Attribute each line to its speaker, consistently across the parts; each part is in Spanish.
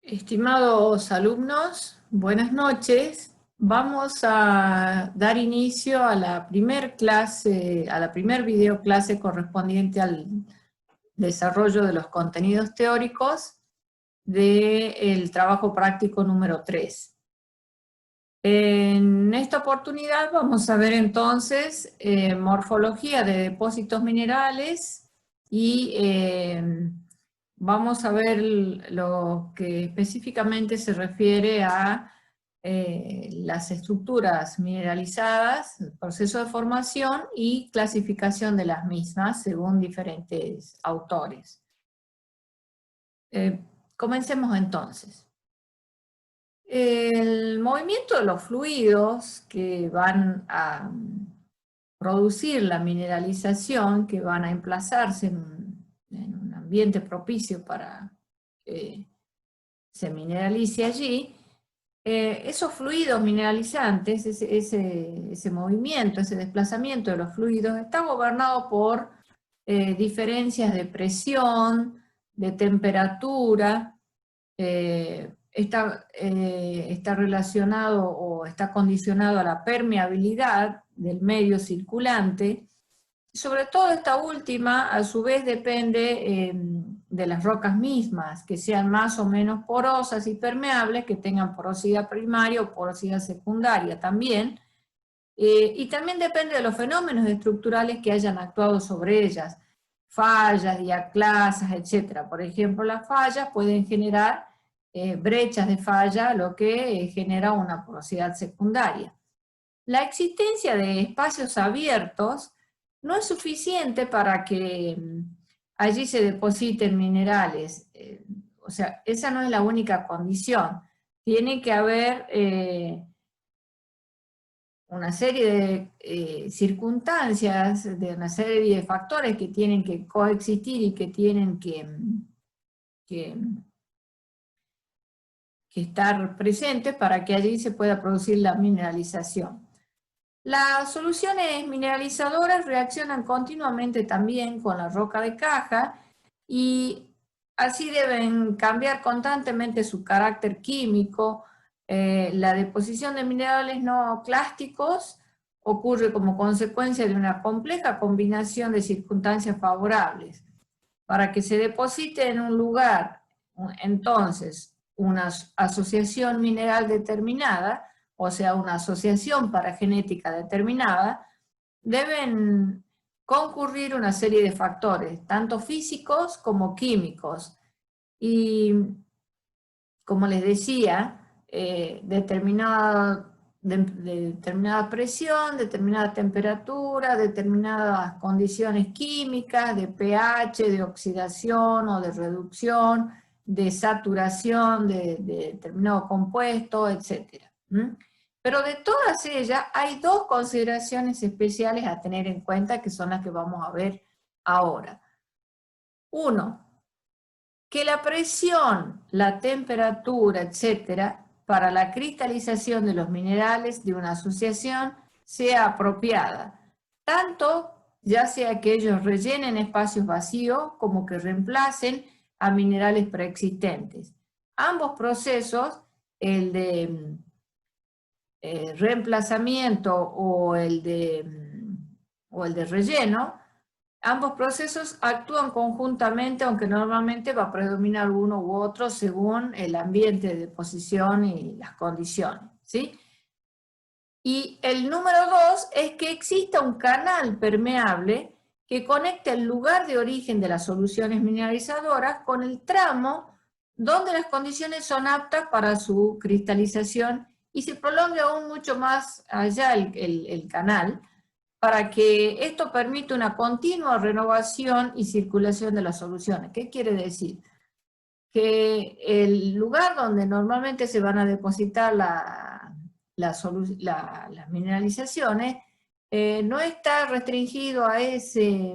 Speaker 1: Estimados alumnos, buenas noches. Vamos a dar inicio a la primer clase, a la primer videoclase correspondiente al desarrollo de los contenidos teóricos del trabajo práctico número 3. En esta oportunidad vamos a ver entonces morfología de depósitos minerales y vamos a ver lo que específicamente se refiere a las estructuras mineralizadas, el proceso de formación y clasificación de las mismas según diferentes autores. Comencemos entonces. El movimiento de los fluidos que van a producir la mineralización, que van a emplazarse en un ambiente propicio para que se mineralice allí, esos fluidos mineralizantes, ese movimiento, ese desplazamiento de los fluidos, está gobernado por diferencias de presión, de temperatura, está relacionado o está condicionado a la permeabilidad del medio circulante. Sobre todo esta última, a su vez, depende de las rocas mismas, que sean más o menos porosas y permeables, que tengan porosidad primaria o porosidad secundaria también, y también depende de los fenómenos estructurales que hayan actuado sobre ellas, fallas, diaclasas, etc. Por ejemplo, las fallas pueden generar brechas de falla, lo que genera una porosidad secundaria. La existencia de espacios abiertos no es suficiente para que allí se depositen minerales. O sea, esa no es la única condición. Tiene que haber una serie de circunstancias, de una serie de factores que tienen que coexistir y que tienen que estar presentes para que allí se pueda producir la mineralización. Las soluciones mineralizadoras reaccionan continuamente también con la roca de caja y así deben cambiar constantemente su carácter químico. La deposición de minerales no clásticos ocurre como consecuencia de una compleja combinación de circunstancias favorables. Para que se deposite en un lugar, entonces, una asociación mineral determinada, o sea, una asociación paragenética determinada, deben concurrir una serie de factores, tanto físicos como químicos. Y, como les decía, determinada presión, determinada temperatura, determinadas condiciones químicas, de pH, de oxidación o de reducción, de saturación de determinado compuesto, etc. Pero de todas ellas hay dos consideraciones especiales a tener en cuenta que son las que vamos a ver ahora. Uno, que la presión, la temperatura, etcétera, para la cristalización de los minerales de una asociación sea apropiada, tanto ya sea que ellos rellenen espacios vacíos como que reemplacen a minerales preexistentes. Ambos procesos, el de reemplazamiento o el de relleno, ambos procesos actúan conjuntamente, aunque normalmente va a predominar uno u otro según el ambiente de deposición y las condiciones, ¿sí? Y el número 2 es que exista un canal permeable que conecte el lugar de origen de las soluciones mineralizadoras con el tramo donde las condiciones son aptas para su cristalización y se prolongue aún mucho más allá el canal, para que esto permita una continua renovación y circulación de las soluciones. ¿Qué quiere decir? Que el lugar donde normalmente se van a depositar las mineralizaciones no está restringido a ese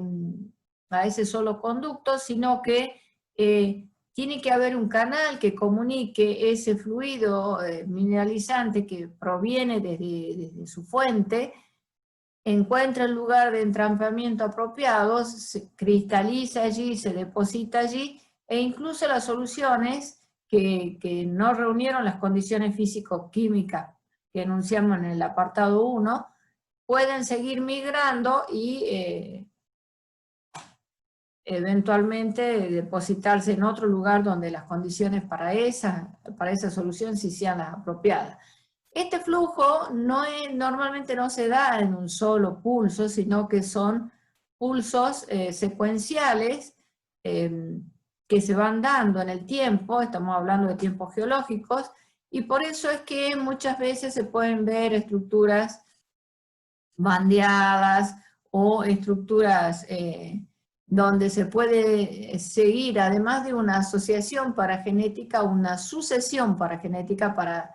Speaker 1: solo conducto, sino que tiene que haber un canal que comunique ese fluido mineralizante que proviene desde su fuente, encuentra el lugar de entrampamiento apropiado, se cristaliza allí, se deposita allí, e incluso las soluciones que no reunieron las condiciones físico-químicas que enunciamos en el apartado 1, pueden seguir migrando y eventualmente depositarse en otro lugar donde las condiciones para esa solución sí sean las apropiadas. Este flujo normalmente no se da en un solo pulso, sino que son pulsos secuenciales que se van dando en el tiempo, estamos hablando de tiempos geológicos, y por eso es que muchas veces se pueden ver estructuras bandeadas o estructuras donde se puede seguir, además de una asociación paragenética, una sucesión paragenética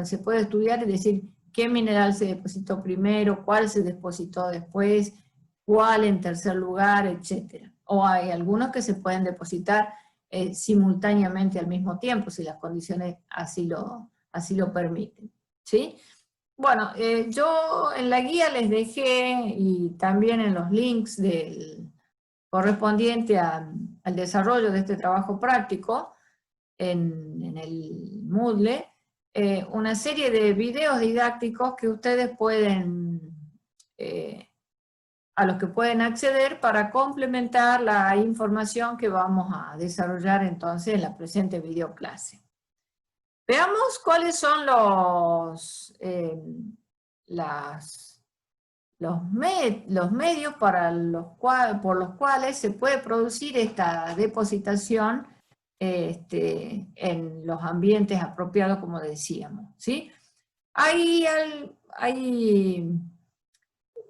Speaker 1: se puede estudiar y decir qué mineral se depositó primero, cuál se depositó después, cuál en tercer lugar, etc. O hay algunos que se pueden depositar simultáneamente al mismo tiempo, si las condiciones así lo permiten, ¿sí? Bueno, yo en la guía les dejé, y también en los links correspondiente al desarrollo de este trabajo práctico en el Moodle, una serie de videos didácticos que ustedes a los que pueden acceder para complementar la información que vamos a desarrollar entonces en la presente videoclase. Veamos cuáles son los medios por los cuales se puede producir esta depositación en los ambientes apropiados, como decíamos, ¿sí? Hay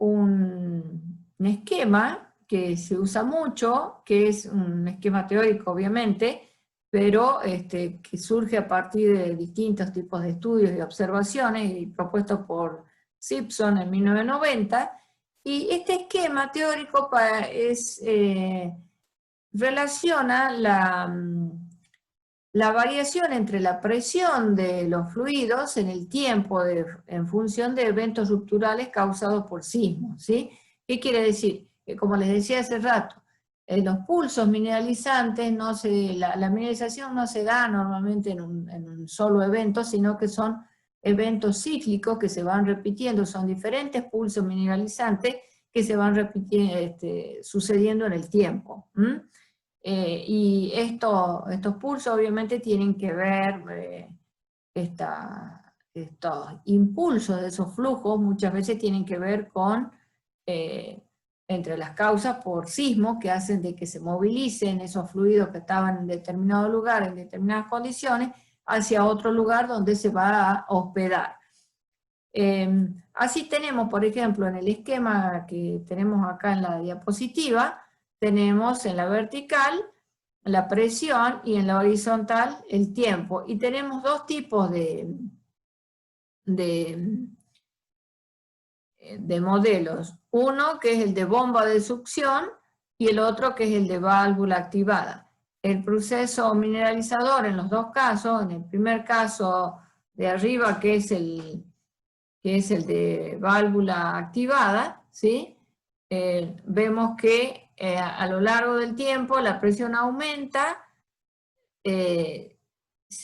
Speaker 1: un esquema que se usa mucho, que es un esquema teórico, obviamente, pero que surge a partir de distintos tipos de estudios y observaciones, y propuesto por Simpson en 1990, y este esquema teórico relaciona la variación entre la presión de los fluidos en el tiempo en función de eventos rupturales causados por sismos, ¿sí? ¿Qué quiere decir? Que como les decía hace rato, los pulsos mineralizantes, la mineralización no se da normalmente en un solo evento, sino que son eventos cíclicos que se van repitiendo, son diferentes pulsos mineralizantes que se van repitiendo, sucediendo en el tiempo. Y estos pulsos obviamente tienen que ver, estos impulsos de esos flujos muchas veces tienen que ver con entre las causas por sismos que hacen de que se movilicen esos fluidos que estaban en determinado lugar, en determinadas condiciones, hacia otro lugar donde se va a hospedar. Así tenemos, por ejemplo, en el esquema que tenemos acá en la diapositiva, tenemos en la vertical la presión y en la horizontal el tiempo. Y tenemos dos tipos de modelos. Uno que es el de bomba de succión y el otro que es el de válvula activada. El proceso mineralizador en los dos casos, en el primer caso de arriba que es el de válvula activada, ¿sí? Vemos que a lo largo del tiempo la presión aumenta, se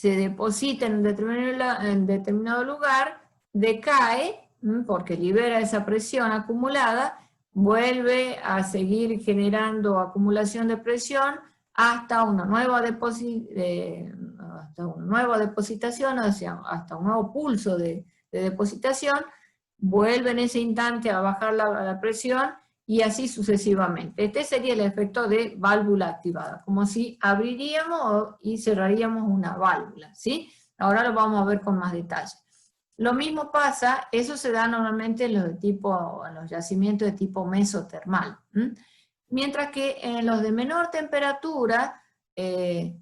Speaker 1: deposita en determinado lugar, decae, porque libera esa presión acumulada, vuelve a seguir generando acumulación de presión hasta una nueva depositación, hasta un nuevo pulso de depositación, vuelve en ese instante a bajar la presión, y así sucesivamente. Este sería el efecto de válvula activada, como si abriríamos y cerraríamos una válvula, ¿sí? Ahora lo vamos a ver con más detalle. Lo mismo pasa, eso se da normalmente en los yacimientos de tipo mesotermal. Mientras que en los de menor temperatura,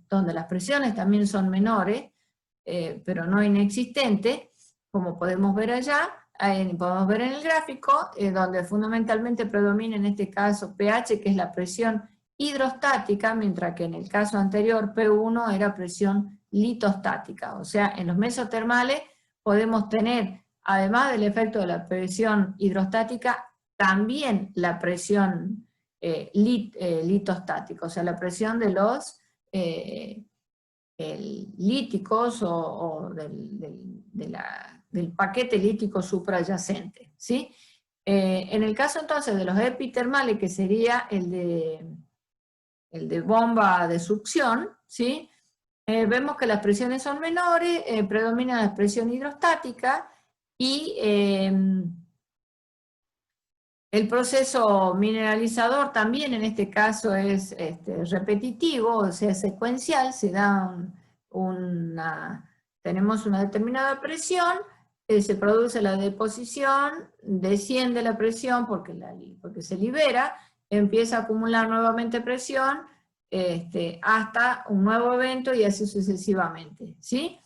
Speaker 1: donde las presiones también son menores, pero no inexistentes, como podemos ver allá, podemos ver en el gráfico, donde fundamentalmente predomina en este caso pH, que es la presión hidrostática, mientras que en el caso anterior P1 era presión litostática. O sea, en los mesotermales podemos tener, además del efecto de la presión hidrostática, también la presión litostática, o sea, la presión de líticos o del paquete lítico suprayacente, ¿sí? En el caso entonces de los epitermales, que sería el de bomba de succión, ¿sí? Vemos que las presiones son menores, predomina la presión hidrostática, y el proceso mineralizador también en este caso es repetitivo, o sea, secuencial. Se da tenemos una determinada presión, se produce la deposición, desciende la presión porque se libera, empieza a acumular nuevamente presión, hasta un nuevo evento y así sucesivamente, ¿sí?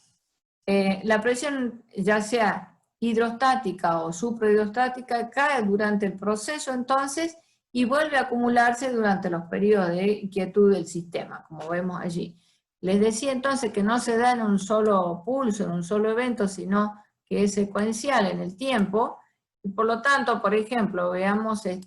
Speaker 1: La presión, ya sea hidrostática o suprahidrostática, cae durante el proceso entonces y vuelve a acumularse durante los periodos de quietud del sistema, como vemos allí. Les decía entonces que no se da en un solo pulso, en un solo evento, sino que es secuencial en el tiempo, y por lo tanto, por ejemplo, veamos en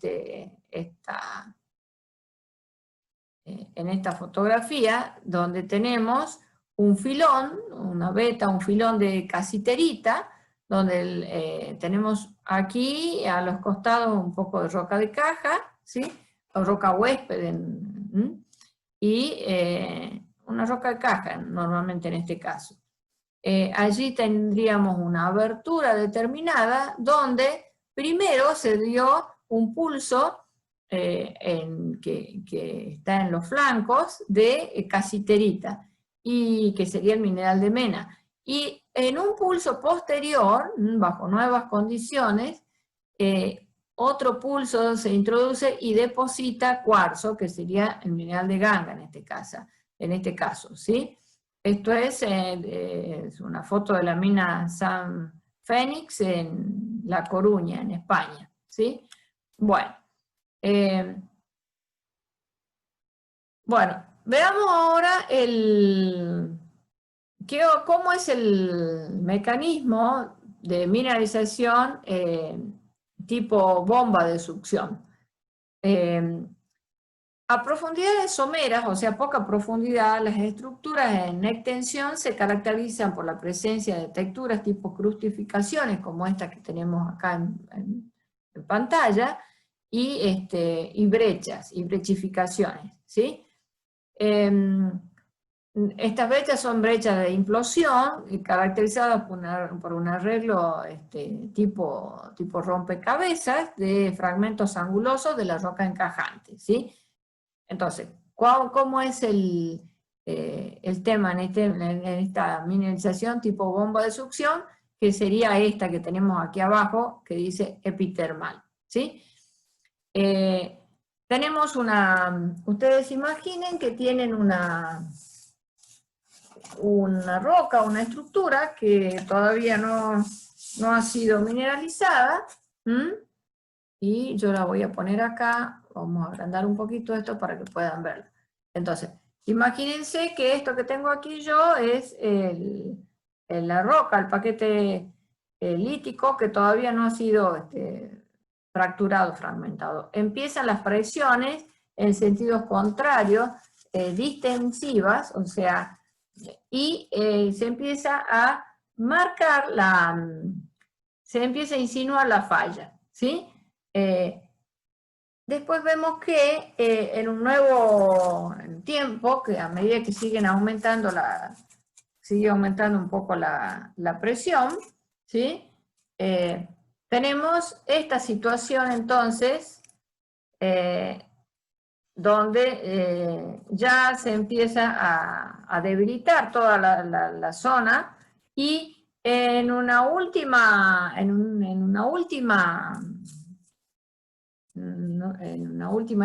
Speaker 1: esta fotografía, donde tenemos un filón, una veta, un filón de casiterita, donde tenemos aquí a los costados un poco de roca de caja, ¿sí? O roca huésped, y una roca de caja, normalmente en este caso. Allí tendríamos una abertura determinada, donde primero se dio un pulso que está en los flancos de casiterita, y que sería el mineral de mena. Y en un pulso posterior, bajo nuevas condiciones, otro pulso se introduce y deposita cuarzo, que sería el mineral de ganga en este caso, ¿sí? Esto es una foto de la mina San Fénix en La Coruña, en España, ¿sí? Bueno. Bueno, veamos ahora cómo es el mecanismo de mineralización tipo bomba de succión. A profundidades someras, o sea, poca profundidad, las estructuras en extensión se caracterizan por la presencia de texturas tipo crustificaciones, como estas que tenemos acá en pantalla, y brechas, y brechificaciones, ¿sí? Estas brechas son brechas de implosión, caracterizadas por un arreglo tipo rompecabezas de fragmentos angulosos de la roca encajante, ¿sí? Entonces, ¿cómo es el tema en esta mineralización tipo bomba de succión? Que sería esta que tenemos aquí abajo, que dice epitermal, ¿sí? Tenemos ustedes imaginen que tienen una roca, una estructura que todavía no ha sido mineralizada, y yo la voy a poner acá. Vamos a agrandar un poquito esto para que puedan verlo. Entonces, imagínense que esto que tengo aquí yo es la roca, el paquete lítico que todavía no ha sido fracturado, fragmentado. Empiezan las presiones en sentidos contrarios, distensivas, o sea, y se empieza a marcar se empieza a insinuar la falla, ¿sí? Después vemos que en un nuevo tiempo, que a medida que sigue aumentando un poco la presión, ¿sí? Tenemos esta situación entonces, donde ya se empieza a debilitar toda la zona, y en una última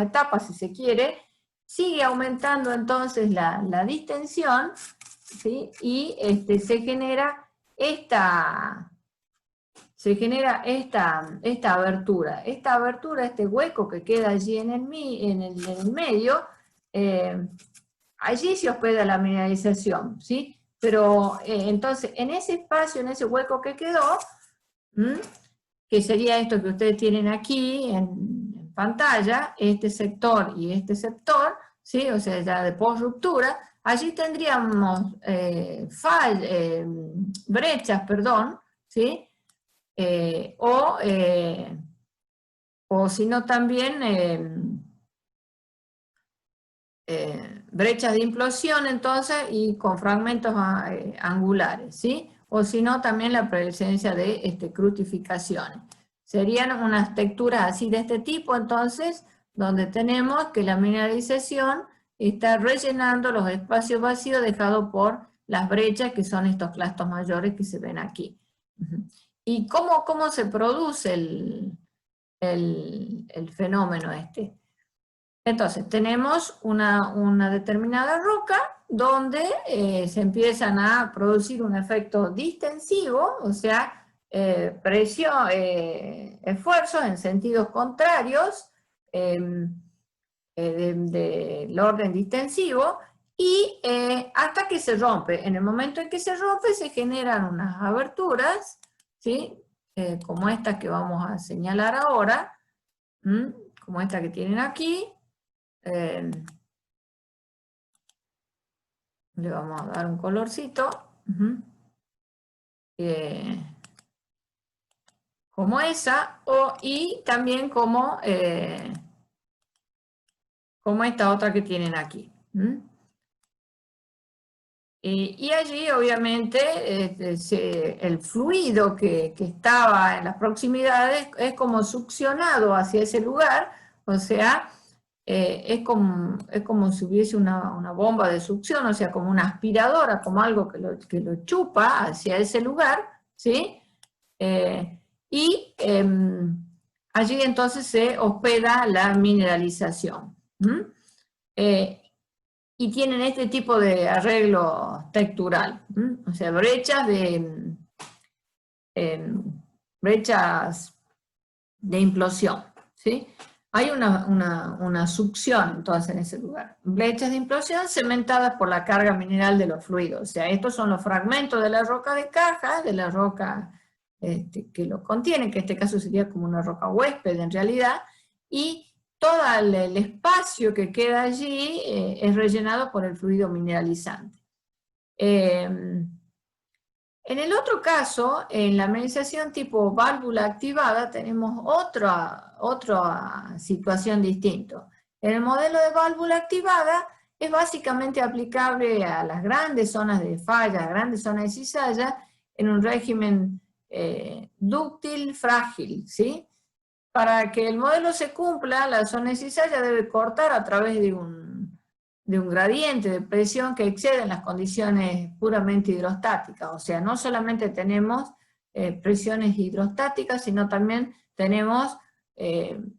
Speaker 1: etapa, si se quiere, sigue aumentando entonces la distensión, ¿sí? Y se genera esta abertura. Esta abertura, este hueco que queda allí en el medio, allí se hospeda la mineralización, ¿sí? Pero entonces, en ese espacio, en ese hueco que quedó, que sería esto que ustedes tienen aquí en pantalla, este sector y este sector, ¿sí? O sea, ya de post-ruptura, allí tendríamos brechas, perdón, ¿sí? O si no también brechas de implosión, entonces, y con fragmentos angulares, ¿sí? O si no, también la presencia de crucificaciones. Serían unas texturas así de este tipo, entonces, donde tenemos que la mineralización está rellenando los espacios vacíos dejados por las brechas, que son estos clastos mayores que se ven aquí. ¿Y cómo se produce el fenómeno este? Entonces, tenemos una determinada roca donde se empiezan a producir un efecto distensivo, o sea, presión, esfuerzos en sentidos contrarios del orden distensivo, y hasta que se rompe. En el momento en que se rompe se generan unas aberturas, ¿sí? Como estas que vamos a señalar ahora, como esta que tienen aquí. Le vamos a dar un colorcito, como esa, y también como esta otra que tienen aquí. Y allí obviamente el fluido que estaba en las proximidades es como succionado hacia ese lugar, o sea, es como si hubiese una bomba de succión, o sea, como una aspiradora, como algo que lo chupa hacia ese lugar, ¿sí? Y allí entonces se hospeda la mineralización. Y tienen este tipo de arreglo textural, o sea, brechas de implosión, ¿sí? Hay una succión entonces en ese lugar. Brechas de implosión cementadas por la carga mineral de los fluidos. O sea, estos son los fragmentos de la roca de caja, de la roca que lo contiene, que en este caso sería como una roca huésped en realidad, y todo el espacio que queda allí es rellenado por el fluido mineralizante. En el otro caso, en la mineralización tipo válvula activada, tenemos otra situación distinta. En el modelo de válvula activada es básicamente aplicable a las grandes zonas de falla, grandes zonas de cizalla, en un régimen dúctil frágil, ¿sí? Para que el modelo se cumpla, la zona de cizalla debe cortar a través de un gradiente de presión que excede las condiciones puramente hidrostáticas. O sea, no solamente tenemos presiones hidrostáticas, sino también tenemos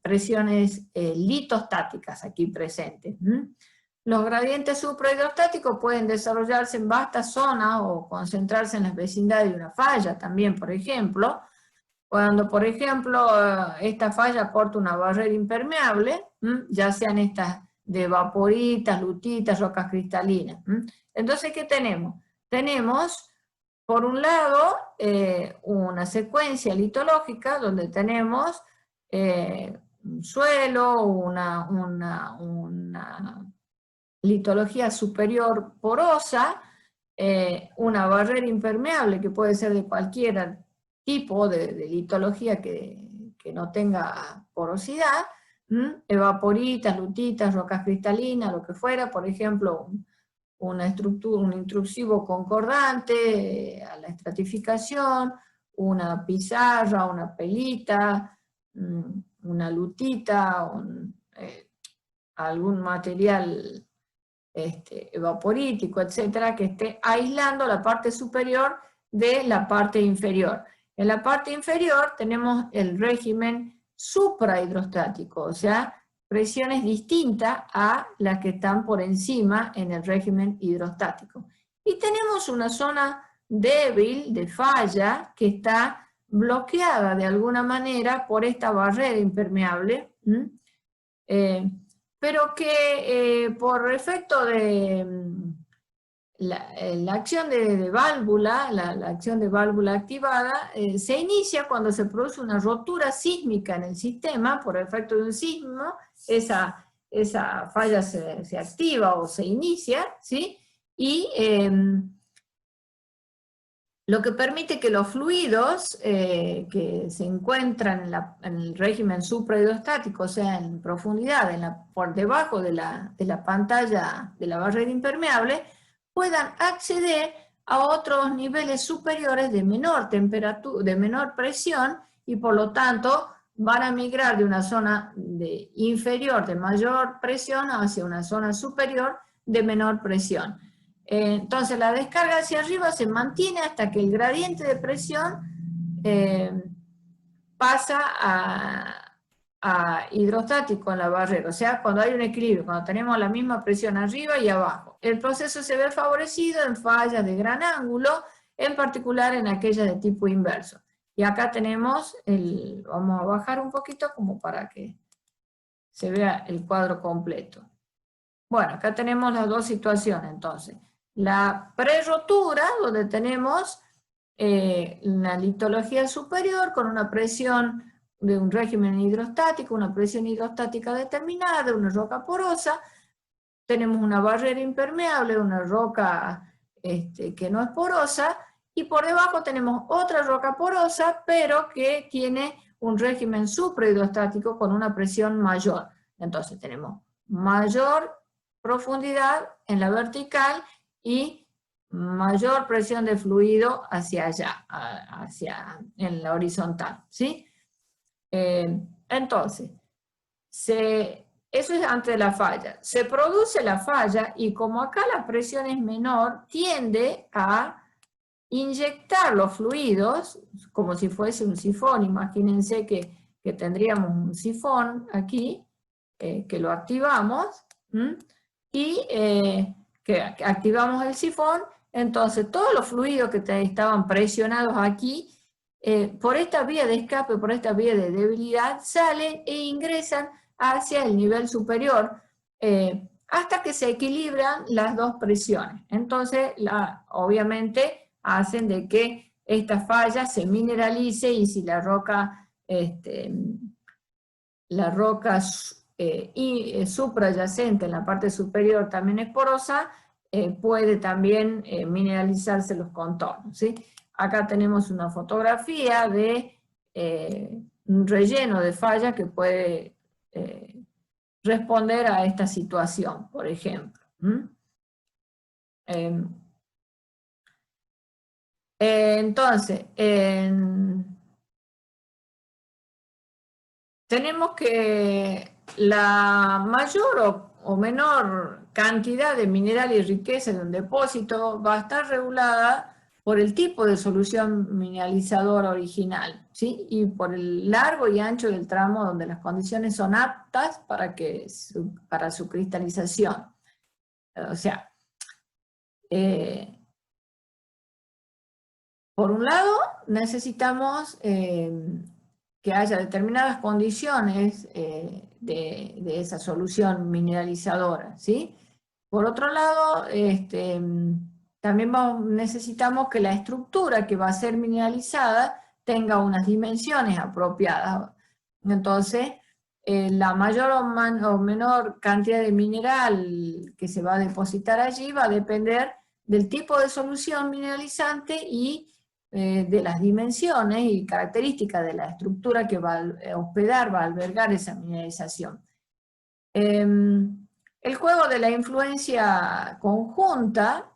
Speaker 1: presiones litostáticas aquí presentes. Los gradientes suprahidrostáticos pueden desarrollarse en vastas zonas o concentrarse en las vecindades de una falla también, por ejemplo. Cuando, por ejemplo, esta falla aporta una barrera impermeable, ya sean estas de vaporitas, lutitas, rocas cristalinas. Entonces, ¿qué tenemos? Tenemos, por un lado, una secuencia litológica donde tenemos un suelo, una litología superior porosa, una barrera impermeable que puede ser de cualquier tipo de litología que no tenga porosidad, evaporitas, lutitas, rocas cristalinas, lo que fuera, por ejemplo, una estructura, un intrusivo concordante a la estratificación, una pizarra, una pelita, una lutita, algún material evaporítico, etcétera, que esté aislando la parte superior de la parte inferior. En la parte inferior tenemos el régimen suprahidrostático, o sea, presiones distintas a las que están por encima en el régimen hidrostático. Y tenemos una zona débil de falla que está bloqueada de alguna manera por esta barrera impermeable, pero que por efecto de la acción de válvula, la acción de válvula activada, se inicia cuando se produce una rotura sísmica en el sistema, por efecto de un sismo, esa falla se activa o se inicia, ¿sí? y lo que permite que los fluidos que se encuentran en el régimen suprahidrostático, o sea, en profundidad, por debajo de la pantalla de la barrera impermeable, puedan acceder a otros niveles superiores de menor temperatura, de menor presión, y por lo tanto van a migrar de una zona inferior de mayor presión hacia una zona superior de menor presión. Entonces la descarga hacia arriba se mantiene hasta que el gradiente de presión pasa a hidrostático en la barrera, o sea, cuando hay un equilibrio, cuando tenemos la misma presión arriba y abajo. El proceso se ve favorecido en fallas de gran ángulo, en particular en aquellas de tipo inverso. Y acá tenemos, vamos a bajar un poquito como para que se vea el cuadro completo. Bueno, acá tenemos las dos situaciones entonces. La prerrotura, donde tenemos una litología superior con una presión de un régimen hidrostático, una presión hidrostática determinada, una roca porosa. Tenemos una barrera impermeable, una roca que no es porosa, y por debajo tenemos otra roca porosa, pero que tiene un régimen suprahidrostático con una presión mayor. Entonces tenemos mayor profundidad en la vertical y mayor presión de fluido hacia allá, en la horizontal, ¿sí? Entonces, eso es antes de la falla. Se produce la falla y como acá la presión es menor, tiende a inyectar los fluidos como si fuese un sifón. Imagínense que tendríamos un sifón aquí, que lo activamos, y que activamos el sifón. Entonces todos los fluidos que estaban presionados aquí, por esta vía de escape, por esta vía de debilidad, salen e ingresan hacia el nivel superior, hasta que se equilibran las dos presiones. Entonces, obviamente, hacen de que esta falla se mineralice, y si la roca suprayacente en la parte superior también es porosa, puede también mineralizarse los contornos, ¿sí? Acá tenemos una fotografía de un relleno de falla que puede responder a esta situación, por ejemplo. Entonces, tenemos que la mayor o menor cantidad de mineral y riqueza de un depósito va a estar regulada por el tipo de solución mineralizadora original, ¿sí? Y por el largo y ancho del tramo donde las condiciones son aptas para su cristalización. O sea, por un lado, necesitamos que haya determinadas condiciones de esa solución mineralizadora, ¿sí? Por otro lado, también necesitamos que la estructura que va a ser mineralizada tenga unas dimensiones apropiadas. Entonces, la mayor o menor cantidad de mineral que se va a depositar allí va a depender del tipo de solución mineralizante y de las dimensiones y características de la estructura que va a hospedar, va a albergar esa mineralización. El juego de la influencia conjunta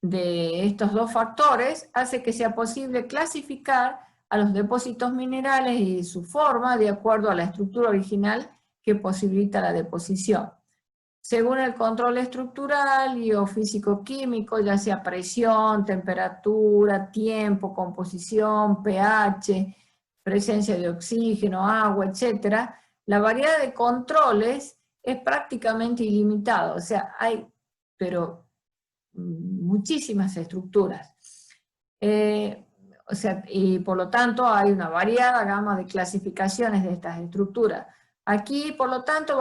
Speaker 1: de estos dos factores hace que sea posible clasificar a los depósitos minerales y su forma de acuerdo a la estructura original que posibilita la deposición. Según el control estructural y o físico-químico, ya sea presión, temperatura, tiempo, composición, pH, presencia de oxígeno, agua, etc., la variedad de controles es prácticamente ilimitada. O sea, hay, pero muchísimas estructuras. O sea, y por lo tanto hay una variada gama de clasificaciones de estas estructuras. Aquí, por lo tanto,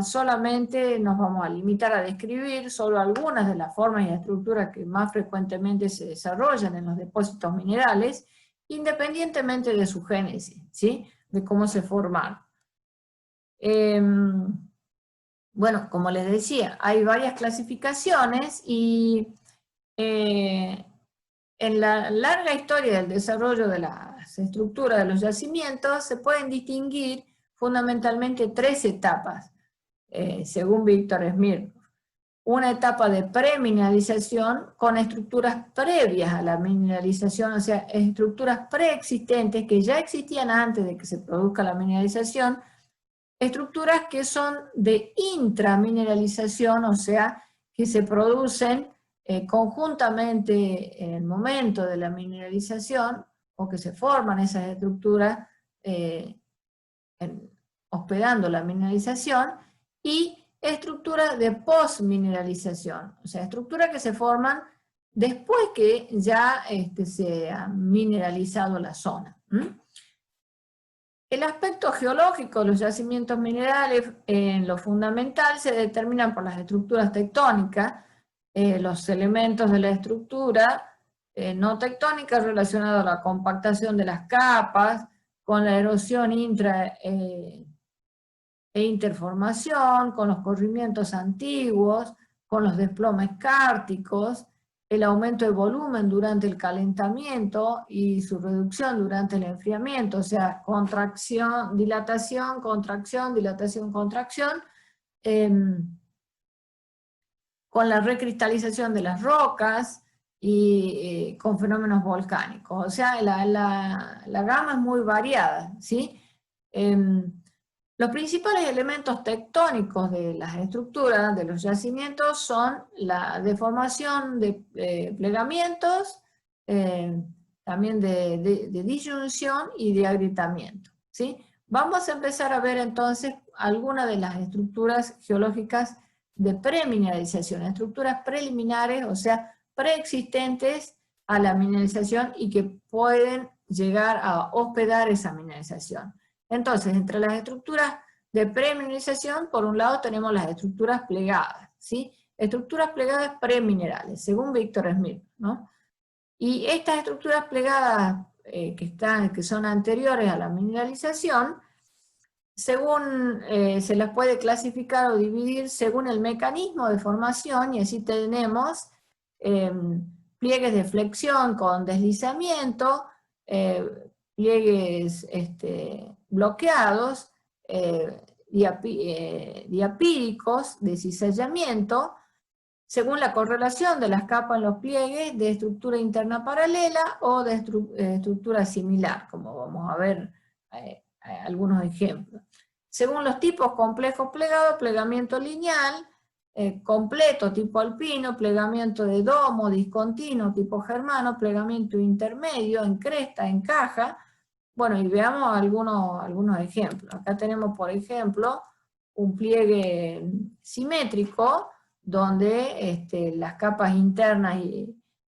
Speaker 1: solamente nos vamos a limitar a describir solo algunas de las formas y estructuras que más frecuentemente se desarrollan en los depósitos minerales, independientemente de su génesis, ¿sí? De cómo se formaron. bueno, como les decía, hay varias clasificaciones y en la larga historia del desarrollo de las estructuras de los yacimientos se pueden distinguir fundamentalmente 3 etapas, según Víctor Smith. Una etapa de premineralización con estructuras previas a la mineralización, o sea, estructuras preexistentes que ya existían antes de que se produzca la mineralización, estructuras que son de intramineralización, o sea, que se producen conjuntamente en el momento de la mineralización, o que se forman esas estructuras hospedando la mineralización, y estructuras de postmineralización, o sea, estructuras que se forman después que ya se ha mineralizado la zona. El aspecto geológico de los yacimientos minerales, en lo fundamental, se determinan por las estructuras tectónicas, los elementos de la estructura no tectónica relacionados a la compactación de las capas, con la erosión intra e interformación, con los corrimientos antiguos, con los desplomes cárticos, el aumento de volumen durante el calentamiento y su reducción durante el enfriamiento, o sea, contracción, dilatación, contracción, dilatación, contracción, con la recristalización de las rocas y con fenómenos volcánicos. O sea, la gama es muy variada, ¿sí? Los principales elementos tectónicos de las estructuras de los yacimientos son la deformación de plegamientos, también de disyunción y de agrietamiento, ¿sí? Vamos a empezar a ver entonces algunas de las estructuras geológicas de premineralización, estructuras preliminares, o sea, preexistentes a la mineralización y que pueden llegar a hospedar esa mineralización. Entonces, entre las estructuras de premineralización, por un lado tenemos las estructuras plegadas, ¿sí? Estructuras plegadas preminerales, según Víctor Smith, ¿no? Y estas estructuras plegadas que son anteriores a la mineralización, según se las puede clasificar o dividir según el mecanismo de formación, y así tenemos pliegues de flexión con deslizamiento, pliegues bloqueados, diapíricos de cizallamiento, según la correlación de las capas en los pliegues de estructura interna paralela o de estructura similar, como vamos a ver algunos ejemplos. Según los tipos complejos plegados, plegamiento lineal, completo tipo alpino, plegamiento de domo, discontinuo tipo germano, plegamiento intermedio, en cresta, en caja. Bueno, y veamos algunos ejemplos. Acá tenemos, por ejemplo, un pliegue simétrico, donde las capas internas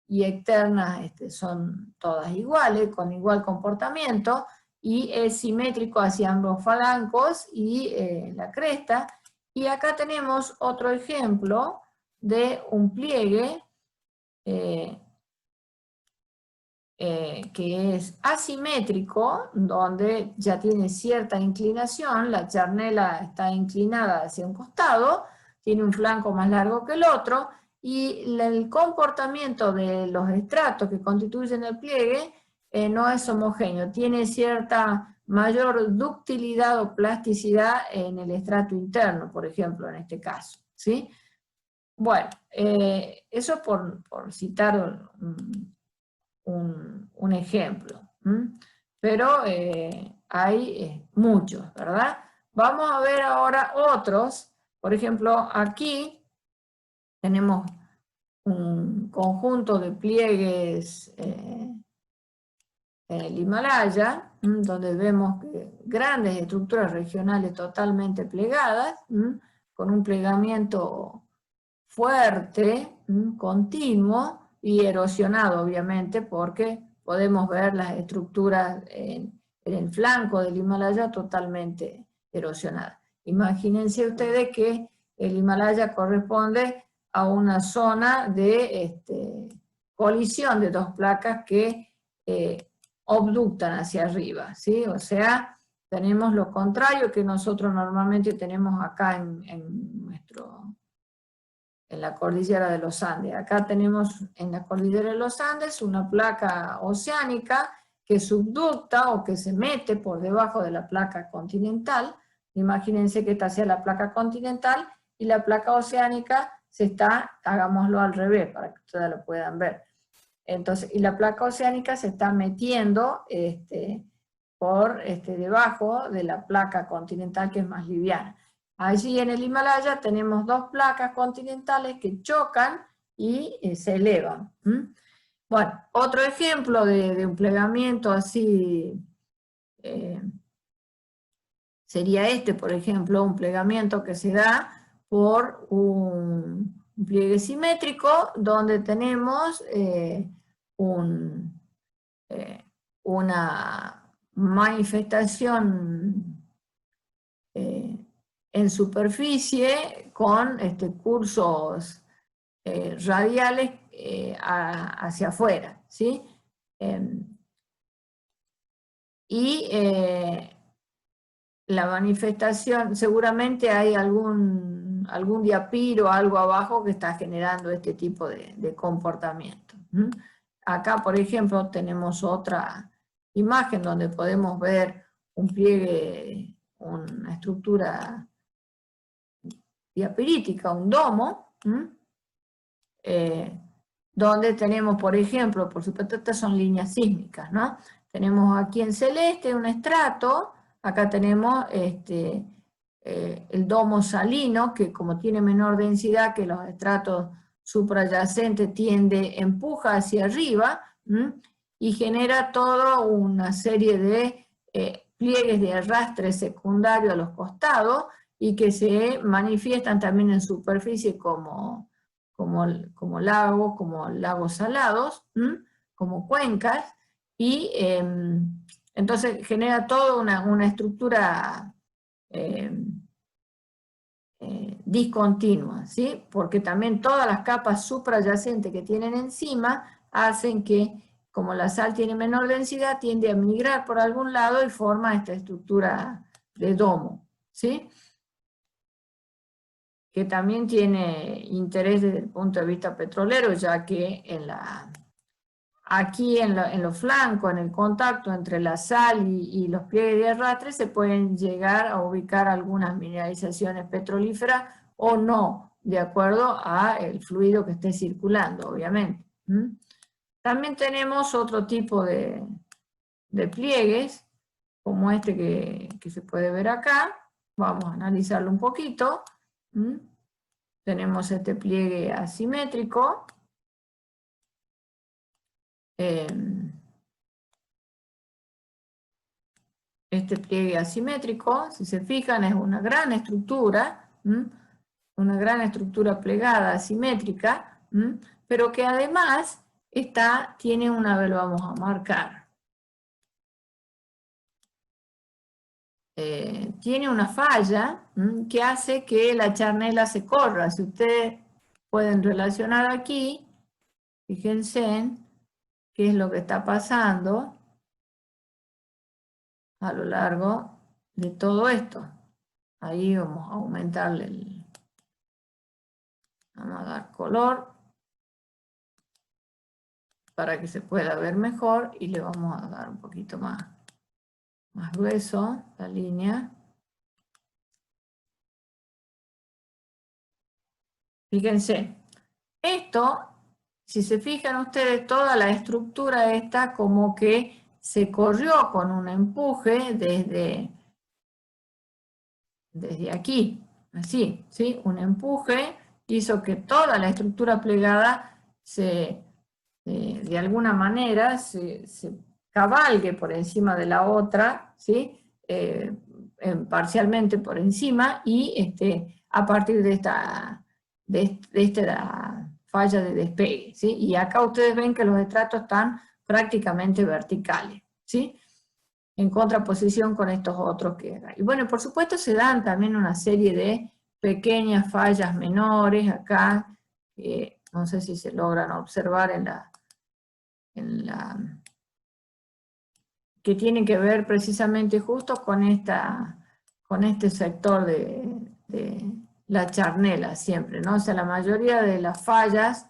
Speaker 1: y externas son todas iguales, con igual comportamiento, y es simétrico hacia ambos flancos y la cresta. Y acá tenemos otro ejemplo de un pliegue que es asimétrico, donde ya tiene cierta inclinación, la charnela está inclinada hacia un costado, tiene un flanco más largo que el otro, y el comportamiento de los estratos que constituyen el pliegue no es homogéneo, tiene cierta mayor ductilidad o plasticidad en el estrato interno, por ejemplo, en este caso, ¿sí? Bueno, eso por citar un ejemplo, pero hay muchos, ¿verdad? Vamos a ver ahora otros. Por ejemplo, aquí tenemos un conjunto de pliegues en el Himalaya, donde vemos grandes estructuras regionales totalmente plegadas, con un plegamiento fuerte, continuo y erosionado, obviamente, porque podemos ver las estructuras en el flanco del Himalaya totalmente erosionadas. Imagínense ustedes que el Himalaya corresponde a una zona de colisión de dos placas que obductan hacia arriba, ¿sí? O sea, tenemos lo contrario que nosotros normalmente tenemos acá en la cordillera de los Andes. Acá tenemos en la cordillera de los Andes una placa oceánica que subducta o que se mete por debajo de la placa continental. Imagínense que esta sea la placa continental y la placa oceánica se está, hagámoslo al revés para que ustedes lo puedan ver. Entonces, y la placa oceánica se está metiendo por debajo de la placa continental, que es más liviana. Allí en el Himalaya tenemos dos placas continentales que chocan y se elevan. Bueno, otro ejemplo de un plegamiento así sería por ejemplo, un plegamiento que se da por un pliegue simétrico donde tenemos una manifestación en superficie con cursos radiales hacia afuera, ¿sí? La manifestación, seguramente hay algún diapiro, algo abajo que está generando este tipo de comportamiento. Acá, por ejemplo, tenemos otra imagen donde podemos ver un pliegue, una estructura diapirítica, un domo, donde tenemos, por ejemplo, por supuesto estas son líneas sísmicas, ¿no? Tenemos aquí en celeste un estrato, acá tenemos el domo salino, que como tiene menor densidad que los estratos suprayacentes, empuja hacia arriba, y genera toda una serie de pliegues de arrastre secundario a los costados, y que se manifiestan también en superficie como lagos salados, como cuencas, y entonces genera toda una estructura discontinua, ¿sí? Porque también todas las capas suprayacentes que tienen encima hacen que, como la sal tiene menor densidad, tiende a migrar por algún lado y forma esta estructura de domo, ¿sí? Que también tiene interés desde el punto de vista petrolero, ya que aquí en los flancos, en el contacto entre la sal y los pliegues de arrastre, se pueden llegar a ubicar algunas mineralizaciones petrolíferas o no, de acuerdo al fluido que esté circulando, obviamente. También tenemos otro tipo de pliegues, como este que se puede ver acá. Vamos a analizarlo un poquito. Tenemos este pliegue asimétrico. Este pliegue asimétrico, si se fijan, es una gran estructura plegada asimétrica, pero que además tiene vamos a marcar. Tiene una falla que hace que la charnela se corra. Si ustedes pueden relacionar aquí, fíjense qué es lo que está pasando a lo largo de todo esto. Ahí vamos a aumentarle vamos a dar color para que se pueda ver mejor, y le vamos a dar un poquito más grueso la línea. Fíjense, esto, si se fijan ustedes, toda la estructura esta como que se corrió con un empuje desde aquí, así, ¿sí? Un empuje hizo que toda la estructura plegada de alguna manera se cabalgue por encima de la otra, ¿sí? Parcialmente por encima, y a partir de esta falla de despegue, ¿sí? Y acá ustedes ven que los estratos están prácticamente verticales, ¿sí? En contraposición con estos otros que hay. Y bueno, por supuesto se dan también una serie de pequeñas fallas menores acá, no sé si se logran observar que tiene que ver precisamente justo con este sector de la charnela siempre, ¿no? O sea, la mayoría de las fallas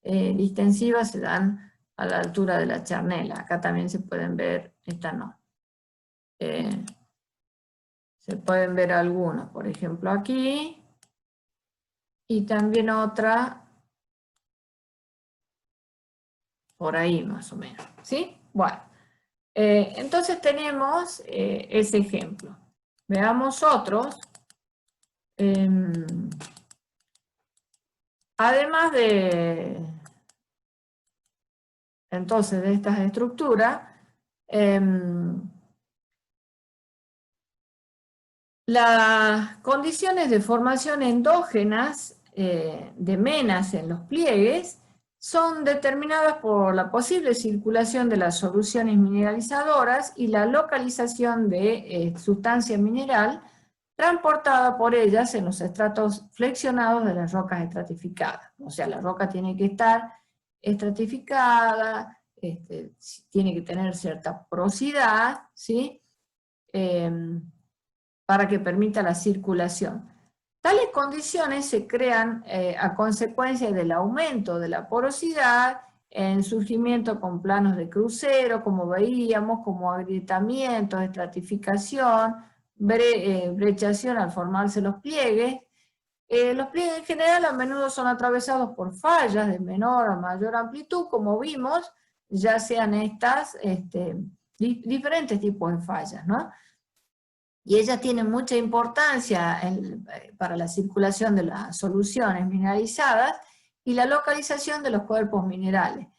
Speaker 1: distensivas se dan a la altura de la charnela. Acá también se pueden ver, esta no. Se pueden ver algunos, por ejemplo aquí, y también otra por ahí más o menos, ¿sí? Bueno, entonces tenemos ese ejemplo. Veamos otros. Además entonces de estas estructuras, las condiciones de formación endógenas de menas en los pliegues son determinadas por la posible circulación de las soluciones mineralizadoras y la localización de sustancia mineral transportada por ellas en los estratos flexionados de las rocas estratificadas. O sea, la roca tiene que estar estratificada, tiene que tener cierta porosidad, ¿sí? Para que permita la circulación. Tales condiciones se crean a consecuencia del aumento de la porosidad, en surgimiento con planos de crucero, como veíamos, como agrietamientos, estratificación, brechación al formarse los pliegues. Los pliegues en general a menudo son atravesados por fallas de menor a mayor amplitud, como vimos, ya sean estas diferentes tipos de fallas, ¿no? Y ellas tienen mucha importancia para la circulación de las soluciones mineralizadas y la localización de los cuerpos minerales.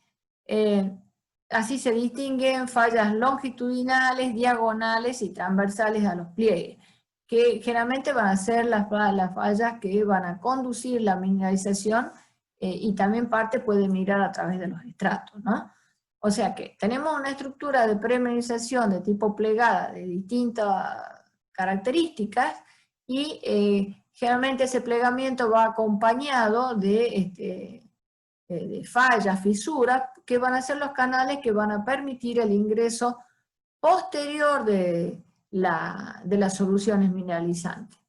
Speaker 1: Así se distinguen fallas longitudinales, diagonales y transversales a los pliegues, que generalmente van a ser las fallas que van a conducir la mineralización y también parte puede migrar a través de los estratos, ¿no? O sea que tenemos una estructura de premineralización de tipo plegada de distintas características y generalmente ese plegamiento va acompañado de fallas, fisuras, que van a ser los canales que van a permitir el ingreso posterior de las soluciones mineralizantes.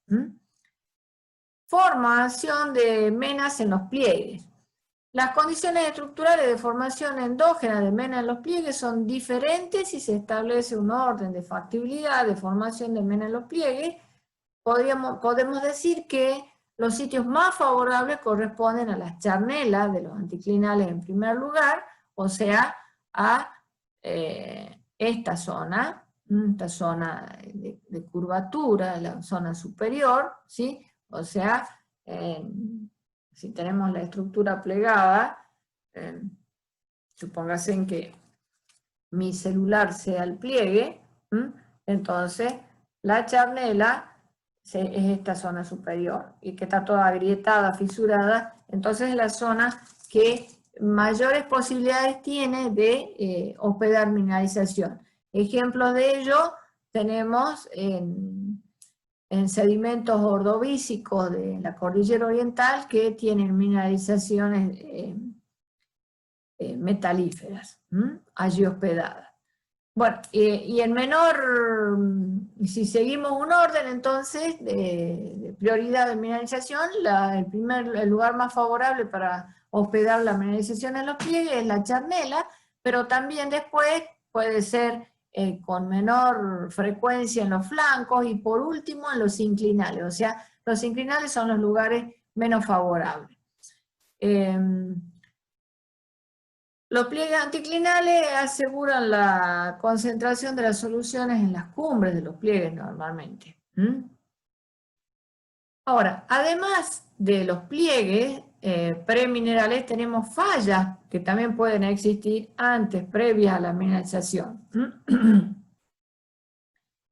Speaker 1: Formación de menas en los pliegues. Las condiciones estructurales de formación endógena de menas en los pliegues son diferentes y se establece un orden de factibilidad de formación de menas en los pliegues. Podemos decir que los sitios más favorables corresponden a las charnelas de los anticlinales en primer lugar, o sea, a esta zona de curvatura, la zona superior, ¿sí? O sea, si tenemos la estructura plegada, supóngase que mi celular sea el pliegue, entonces la charnela es esta zona superior, y que está toda agrietada, fisurada, entonces es la zona que mayores posibilidades tiene de hospedar mineralización. Ejemplos de ello tenemos en sedimentos ordovícicos de la cordillera oriental que tienen mineralizaciones metalíferas, allí hospedadas. Bueno, y en menor, si seguimos un orden entonces de prioridad de mineralización, el lugar más favorable para hospedar la mineralización en los pliegues es la charnela, pero también después puede ser con menor frecuencia en los flancos y por último en los inclinales, o sea, los inclinales son los lugares menos favorables. Los pliegues anticlinales aseguran la concentración de las soluciones en las cumbres de los pliegues normalmente. Ahora, además de los pliegues preminerales, tenemos fallas que también pueden existir antes, previas a la mineralización.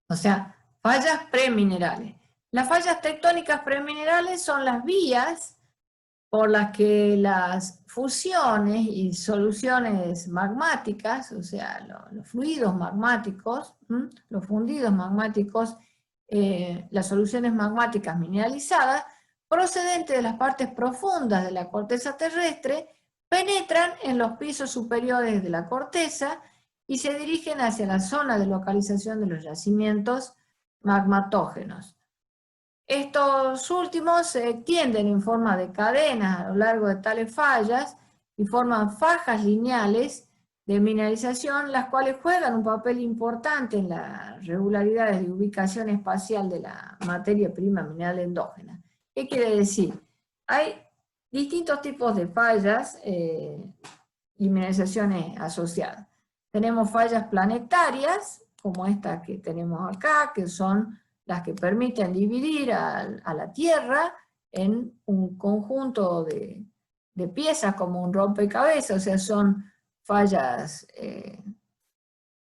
Speaker 1: O sea, fallas preminerales. Las fallas tectónicas preminerales son las vías por las que las fusiones y soluciones magmáticas, o sea, los fluidos magmáticos, los fundidos magmáticos, las soluciones magmáticas mineralizadas, procedentes de las partes profundas de la corteza terrestre, penetran en los pisos superiores de la corteza y se dirigen hacia la zona de localización de los yacimientos magmatógenos. Estos últimos se extienden en forma de cadenas a lo largo de tales fallas y forman fajas lineales de mineralización, las cuales juegan un papel importante en las regularidades de ubicación espacial de la materia prima mineral endógena. ¿Qué quiere decir? Hay distintos tipos de fallas y mineralizaciones asociadas. Tenemos fallas planetarias, como esta que tenemos acá, que son las que permiten dividir a la Tierra en un conjunto de piezas como un rompecabezas, o sea, son fallas de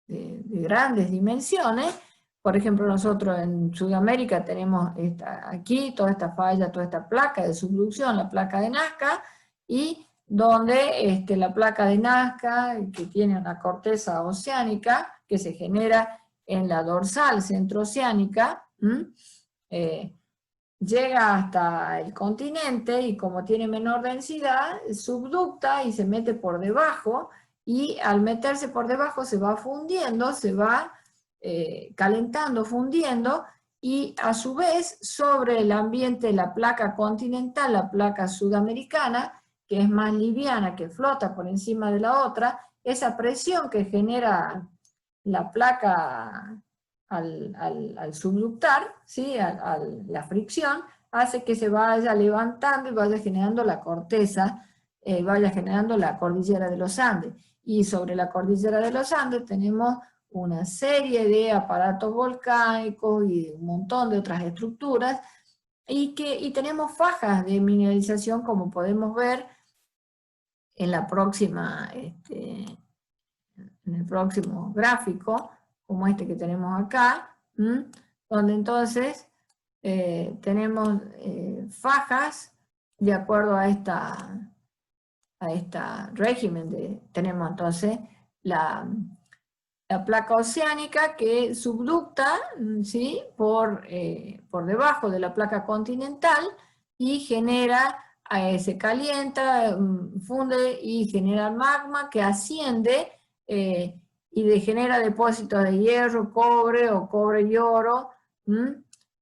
Speaker 1: grandes dimensiones. Por ejemplo, nosotros en Sudamérica tenemos aquí toda esta falla, toda esta placa de subducción, la placa de Nazca, y donde la placa de Nazca, que tiene una corteza oceánica, que se genera en la dorsal centrooceánica, llega hasta el continente y como tiene menor densidad, subducta y se mete por debajo, y al meterse por debajo se va fundiendo, se va calentando, fundiendo, y a su vez sobre el ambiente la placa continental, la placa sudamericana, que es más liviana, que flota por encima de la otra, esa presión que genera la placa al subductar, ¿sí? La fricción, hace que se vaya levantando y vaya generando la corteza, vaya generando la cordillera de los Andes. Y sobre la cordillera de los Andes tenemos una serie de aparatos volcánicos y un montón de otras estructuras, y tenemos fajas de mineralización, como podemos ver en la próxima, en el próximo gráfico, como este que tenemos acá, donde entonces tenemos fajas de acuerdo a esta régimen. Tenemos entonces la placa oceánica que subducta, ¿sí? por debajo de la placa continental y genera, se calienta, funde y genera magma que asciende y genera depósitos de hierro, cobre o cobre y oro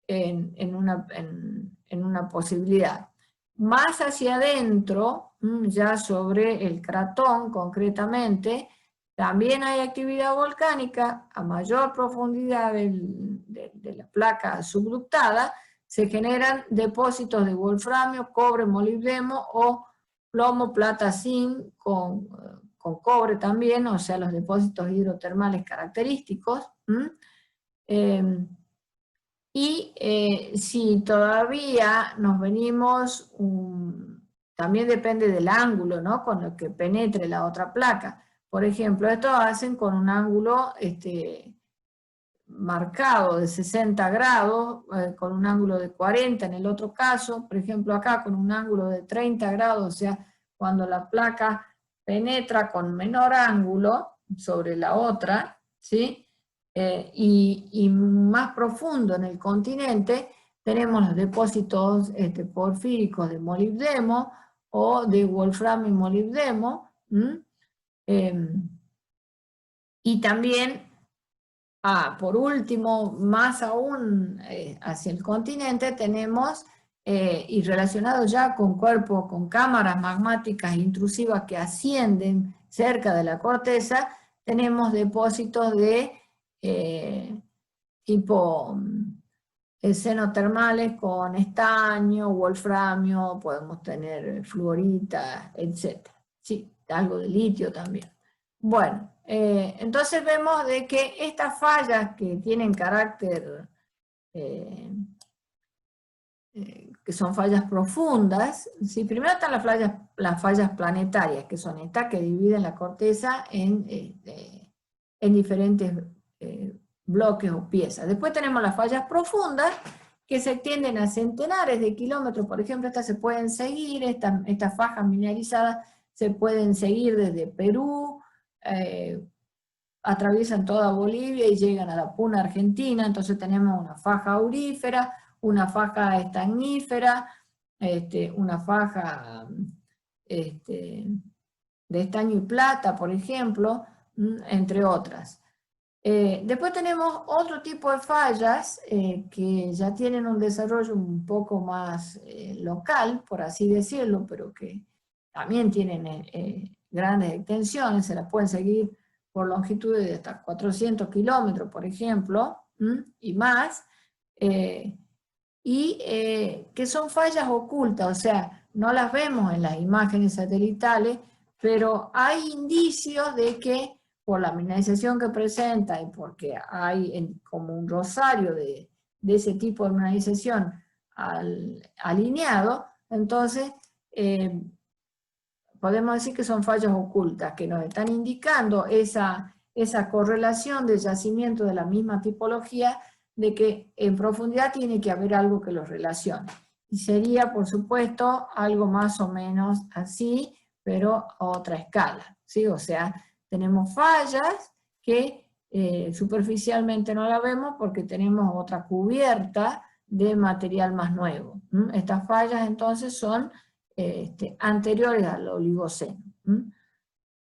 Speaker 1: en una posibilidad. Más hacia adentro, ya sobre el cratón concretamente, también hay actividad volcánica a mayor profundidad de la placa subductada, se generan depósitos de wolframio, cobre, molibdeno o plomo, plata, zinc con cobre también, o sea, los depósitos hidrotermales característicos. Si todavía nos venimos, también depende del ángulo, ¿no? Con el que penetre la otra placa. Por ejemplo, esto hacen con un ángulo marcado de 60 grados, con un ángulo de 40 en el otro caso, por ejemplo acá con un ángulo de 30 grados, o sea, cuando la placa penetra con menor ángulo sobre la otra, ¿sí? Y más profundo en el continente, tenemos los depósitos porfíricos de molibdeno o de wolframio y molibdeno, y también, por último, más aún hacia el continente, tenemos, y relacionado ya con cuerpos, con cámaras magmáticas intrusivas que ascienden cerca de la corteza, tenemos depósitos de tipo senotermales con estaño, wolframio, podemos tener fluorita, etc. Sí, algo de litio también. Bueno, entonces vemos de que estas fallas que tienen carácter, que son fallas profundas, ¿sí? Primero están las fallas planetarias, que son estas que dividen la corteza en diferentes bloques o piezas. Después tenemos las fallas profundas, que se extienden a centenares de kilómetros. Por ejemplo, estas se pueden seguir, estas fajas mineralizadas se pueden seguir desde Perú, atraviesan toda Bolivia y llegan a la Puna Argentina. Entonces tenemos una faja aurífera, una faja estagnífera, una faja de estaño y plata, por ejemplo, entre otras. Después tenemos otro tipo de fallas que ya tienen un desarrollo un poco más local, por así decirlo, pero que también tienen grandes extensiones, se las pueden seguir por longitudes de hasta 400 kilómetros, por ejemplo, y más, que son fallas ocultas, o sea, no las vemos en las imágenes satelitales, pero hay indicios de que por la mineralización que presenta y porque hay como un rosario de ese tipo de mineralización alineado, entonces podemos decir que son fallas ocultas, que nos están indicando esa correlación de yacimiento de la misma tipología, de que en profundidad tiene que haber algo que los relacione. Y sería, por supuesto, algo más o menos así, pero a otra escala, ¿sí? O sea, tenemos fallas que superficialmente no la vemos porque tenemos otra cubierta de material más nuevo. Estas fallas entonces son anteriores al Oligoceno.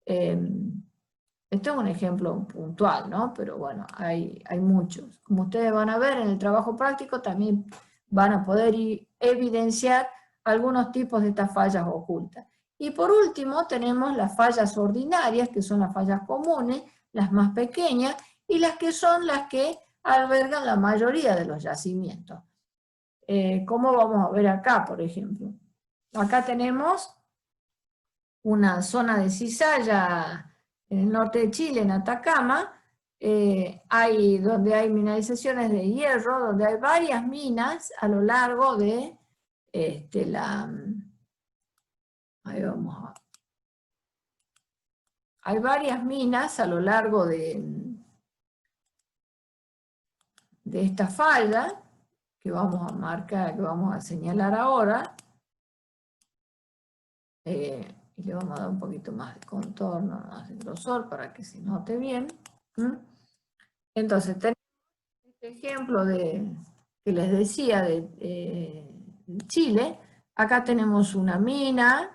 Speaker 1: Este es un ejemplo puntual, ¿no? Pero bueno, hay muchos. Como ustedes van a ver en el trabajo práctico, también van a poder evidenciar algunos tipos de estas fallas ocultas. Y por último tenemos las fallas ordinarias, que son las fallas comunes, las más pequeñas, y las que son las que albergan la mayoría de los yacimientos. ¿Cómo vamos a ver acá, por ejemplo? Acá tenemos una zona de cizalla en el norte de Chile, en Atacama, donde hay mineralizaciones de hierro, donde hay varias minas a lo largo de hay varias minas a lo largo de esta falla, que vamos a marcar, que vamos a señalar ahora, y le vamos a dar un poquito más de contorno, más de grosor, para que se note bien. Entonces, tenemos este ejemplo que les decía de Chile. Acá tenemos una mina,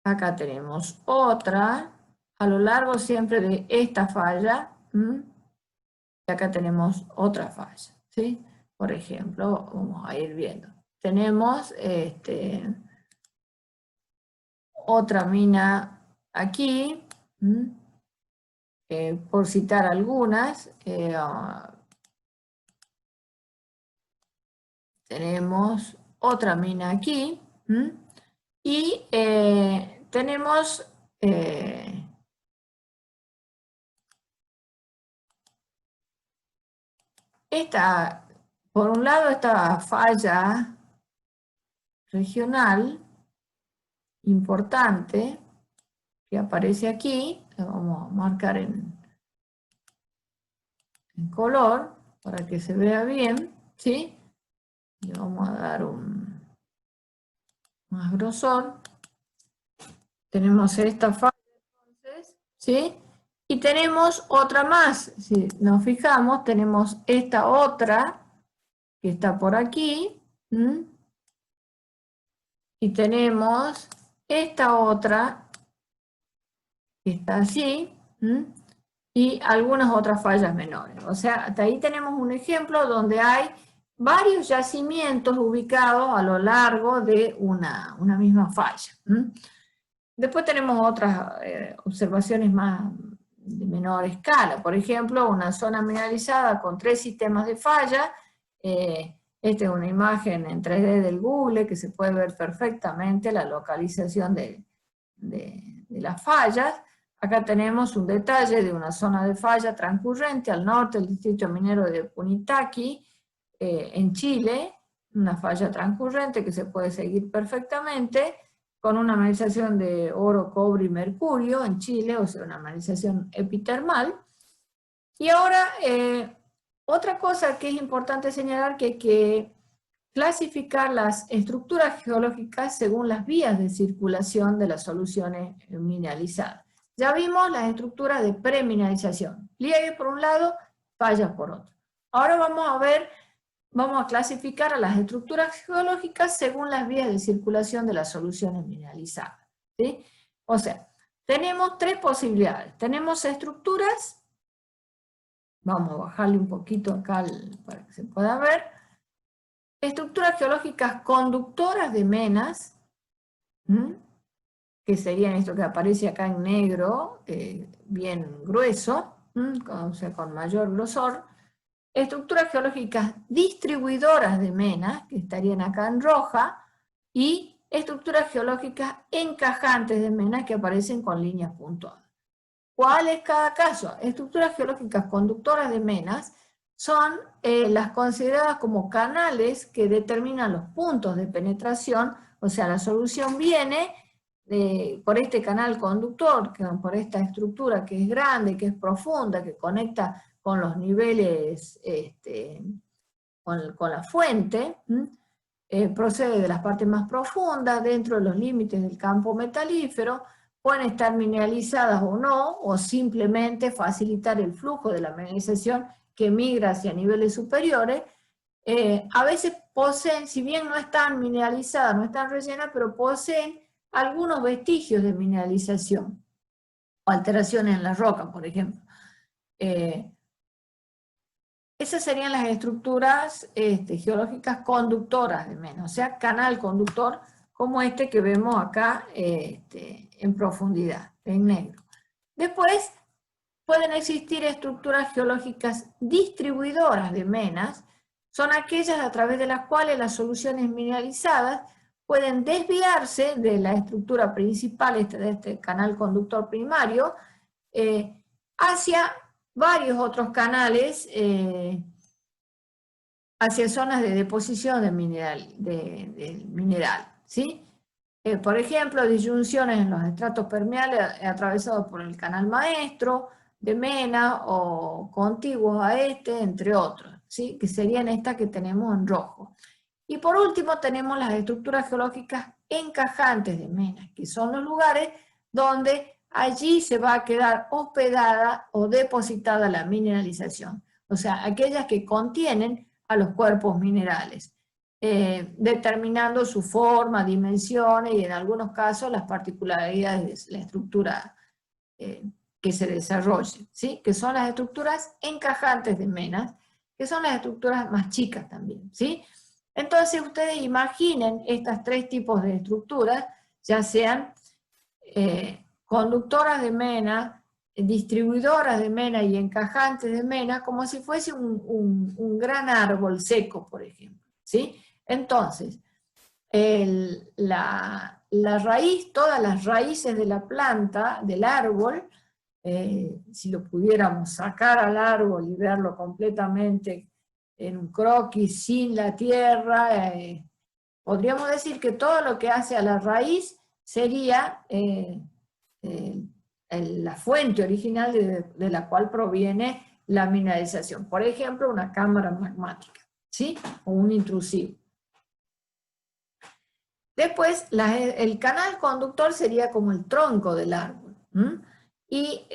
Speaker 1: acá tenemos otra, a lo largo siempre de esta falla, y acá tenemos otra falla, ¿sí? Por ejemplo, vamos a ir viendo. Tenemos otra mina aquí, por citar algunas. Tenemos otra mina aquí, y tenemos por un lado, esta falla regional importante que aparece aquí, la vamos a marcar en color para que se vea bien, ¿sí? Le vamos a dar un más grosor. Tenemos esta falla entonces, ¿sí? Y tenemos otra más, si nos fijamos, tenemos esta otra que está por aquí, y tenemos esta otra que está así, y algunas otras fallas menores. O sea, hasta ahí tenemos un ejemplo donde hay varios yacimientos ubicados a lo largo de una misma falla. Después tenemos otras observaciones más de menor escala. Por ejemplo, una zona mineralizada con 3 sistemas de falla. Esta es una imagen en 3D del Google que se puede ver perfectamente la localización de las fallas. Acá tenemos un detalle de una zona de falla transcurrente al norte del distrito minero de Punitaqui, en Chile, una falla transcurrente que se puede seguir perfectamente, con una mineralización de oro, cobre y mercurio en Chile, o sea, una mineralización epitermal. Y ahora, otra cosa que es importante señalar, que hay que clasificar las estructuras geológicas según las vías de circulación de las soluciones mineralizadas. Ya vimos las estructuras de premineralización, pliegue por un lado, fallas por otro. Ahora vamos a clasificar a las estructuras geológicas según las vías de circulación de las soluciones mineralizadas, ¿sí? O sea, tenemos tres posibilidades. Tenemos estructuras, vamos a bajarle un poquito acá para que se pueda ver, estructuras geológicas conductoras de menas, que serían esto que aparece acá en negro, bien grueso, o sea, con mayor grosor. Estructuras geológicas distribuidoras de menas, que estarían acá en roja, y estructuras geológicas encajantes de menas, que aparecen con líneas puntuadas. ¿Cuál es cada caso? Estructuras geológicas conductoras de menas son las consideradas como canales que determinan los puntos de penetración, o sea, la solución viene por este canal conductor, por esta estructura que es grande, que es profunda, que conecta con los niveles, con la fuente, procede de las partes más profundas, dentro de los límites del campo metalífero, pueden estar mineralizadas o no, o simplemente facilitar el flujo de la mineralización que migra hacia niveles superiores. A veces poseen, si bien no están mineralizadas, no están rellenas, pero poseen algunos vestigios de mineralización, o alteraciones en la roca, por ejemplo. Esas serían las estructuras geológicas conductoras de menas, o sea, canal conductor, como este que vemos acá en profundidad, en negro. Después, pueden existir estructuras geológicas distribuidoras de menas, son aquellas a través de las cuales las soluciones mineralizadas pueden desviarse de la estructura principal de este canal conductor primario hacia varios otros canales, hacia zonas de deposición del mineral, ¿sí? Por ejemplo, disyunciones en los estratos permeables atravesados por el canal maestro de mena o contiguos a este, entre otros, ¿sí? Que serían estas que tenemos en rojo. Y por último tenemos las estructuras geológicas encajantes de mena, que son los lugares donde allí se va a quedar hospedada o depositada la mineralización, o sea, aquellas que contienen a los cuerpos minerales, determinando su forma, dimensiones y en algunos casos las particularidades de la estructura que se desarrolle, ¿sí? Que son las estructuras encajantes de menas, que son las estructuras más chicas también, ¿sí? Entonces ustedes imaginen estos tres tipos de estructuras, ya sean conductoras de mena, distribuidoras de mena y encajantes de mena, como si fuese un gran árbol seco, por ejemplo, ¿sí? Entonces, la raíz, todas las raíces de la planta, del árbol, si lo pudiéramos sacar al árbol y verlo completamente en un croquis sin la tierra, podríamos decir que todo lo que hace a la raíz sería la fuente original de la cual proviene la mineralización. Por ejemplo, una cámara magmática, ¿sí? O un intrusivo. Después, el canal conductor sería como el tronco del árbol. Y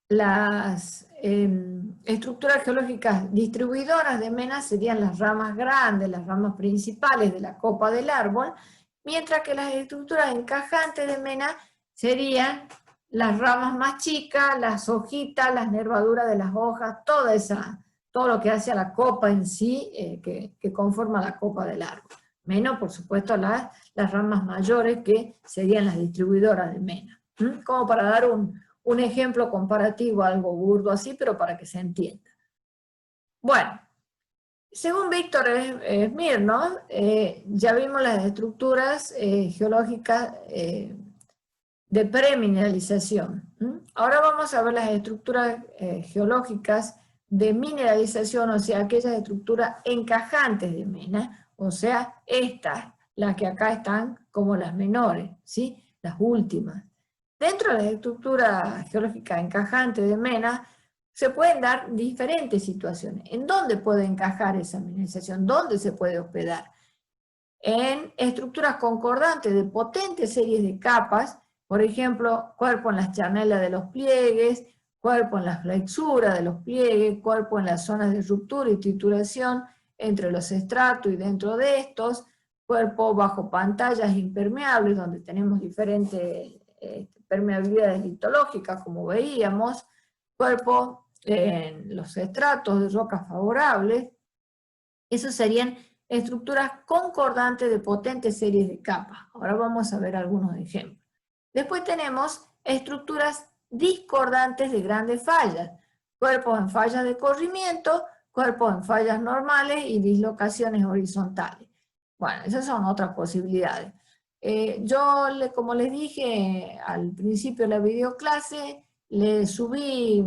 Speaker 1: las estructuras geológicas distribuidoras de mena serían las ramas grandes, las ramas principales de la copa del árbol, mientras que las estructuras encajantes de mena serían las ramas más chicas, las hojitas, las nervaduras de las hojas, todo lo que hace a la copa en sí, que conforma la copa del árbol. Menos, por supuesto, las ramas mayores, que serían las distribuidoras de mena. Como para dar un ejemplo comparativo, algo burdo así, pero para que se entienda. Bueno, según Víctor Smirnov, ya vimos las estructuras geológicas de premineralización. Ahora vamos a ver las estructuras geológicas de mineralización, o sea, aquellas estructuras encajantes de mena, o sea, estas, las que acá están como las menores, ¿sí? Las últimas. Dentro de las estructuras geológicas encajantes de mena, se pueden dar diferentes situaciones. ¿En dónde puede encajar esa mineralización? ¿Dónde se puede hospedar? En estructuras concordantes de potentes series de capas, por ejemplo, cuerpo en las charnelas de los pliegues, cuerpo en las flexuras de los pliegues, cuerpo en las zonas de ruptura y trituración entre los estratos y dentro de estos, cuerpo bajo pantallas impermeables, donde tenemos diferentes permeabilidades litológicas, como veíamos, cuerpos en los estratos de rocas favorables. Esos serían estructuras concordantes de potentes series de capas. Ahora vamos a ver algunos ejemplos. Después tenemos estructuras discordantes de grandes fallas, cuerpos en fallas de corrimiento, cuerpos en fallas normales y dislocaciones horizontales. Bueno, esas son otras posibilidades. Como les dije al principio de la videoclase, le subí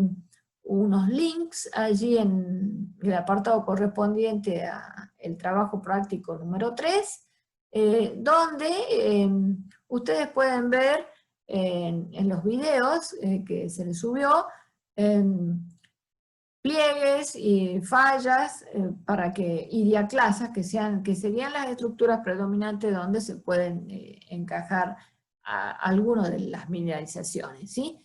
Speaker 1: unos links allí en el apartado correspondiente al trabajo práctico número 3, donde ustedes pueden ver en los videos que se les subió pliegues y fallas y diaclasas que serían las estructuras predominantes donde se pueden encajar algunas de las mineralizaciones, ¿sí?